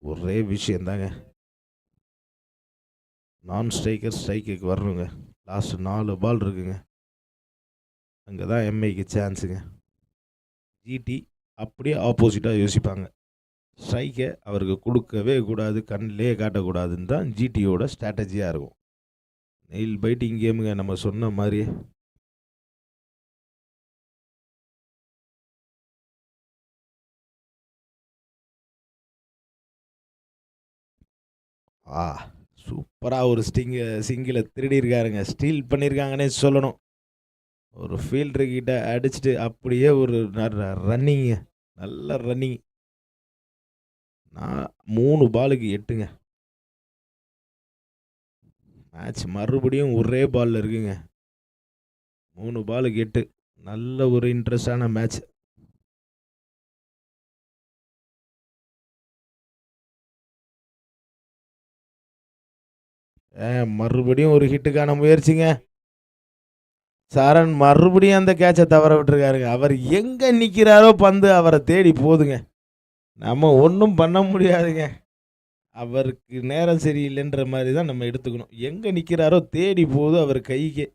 ஒரே விஷயந்தாங்க, நான் ஸ்ட்ரைக்கர் ஸ்ட்ரைக்குக்கு வரணுங்க. லாஸ்ட் 4 பால் இருக்குங்க. அங்கே தான் எம்ஐக்கு சான்ஸுங்க. ஜிடி அப்படியே ஆப்போசிட்டாக யோசிப்பாங்க. ஸ்ட்ரைக்கை அவருக்கு கொடுக்கவே கூடாது, கண்ணிலே காட்டக்கூடாதுன்னு தான் ஜிடியோட ஸ்ட்ராட்டஜியாக இருக்கும். நெயில் பைட்டிங் கேமுங்க நம்ம சொன்ன மாதிரியே. சூப்பராக ஒரு சிங்கிளை திருடி இருக்காருங்க. ஸ்டீல் பண்ணியிருக்காங்கன்னே சொல்லணும். ஒரு ஃபீல்டர்கிட்ட அடிச்சுட்டு அப்படியே ஒரு ரன்னிங்கு, நல்ல ரன்னிங். நான் 3 பாலுக்கு 8ங்க. மேட்ச் மறுபடியும் ஒரே பாலில் இருக்குங்க. 3 பாலுக்கு 8. நல்ல ஒரு இன்ட்ரெஸ்டான மேட்ச். மறுபடியும் ஒரு ஹிட்டுக்கான முயற்சிங்க. சரண் மறுபடியும் அந்த கேட்சை தவற விட்டுருக்காருங்க. அவர் எங்கே நிற்கிறாரோ பந்து அவரை தேடி போதுங்க. நம்ம ஒன்றும் பண்ண முடியாதுங்க. அவருக்கு நேரம் சரியில்லைன்ற மாதிரி தான் நம்ம எடுத்துக்கணும். எங்கே நிற்கிறாரோ தேடி போகுது அவர் கைக்கு.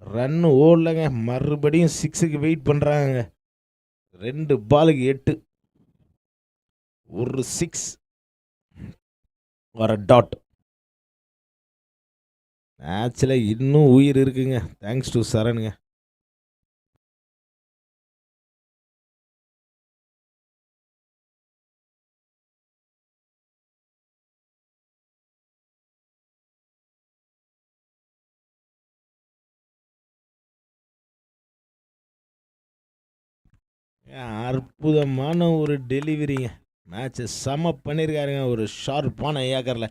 ரன்னு ஓடலைங்க. மறுபடியும் 6க்கு வெயிட் பண்ணுறாங்க. 2 பாலுக்கு 8. ஒரு 6 வர டாட். மேட்ச்சில் இன்னும் உயிர் இருக்குங்க. தேங்க்ஸ் டு சரணுங்க. அற்புதமான ஒரு டெலிவரிங்க. மேட்சை செம பண்ணியிருக்காருங்க. ஒரு ஷார்ப்பான ஏக்கரில்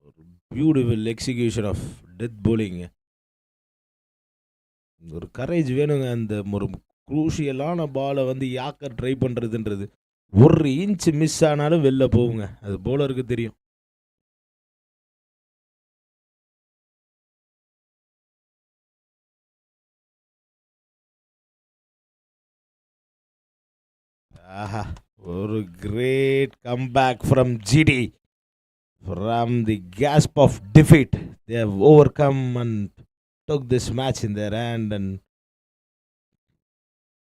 ஒரு beautiful execution of death bowling. ஒரு கரேஜ் வேணுங்க. அந்த ஒரு குரூஷியலான பாலை வந்து யாக்கர் ட்ரை பண்ணுறதுன்றது. ஒரு இன்ச் மிஸ் ஆனாலும் வெளில போகுங்க. அது பவுலருக்கு தெரியும். ஆஹா, ஒரு great comeback from GT. From the gasp of defeat, they have overcome and took this match in their hand and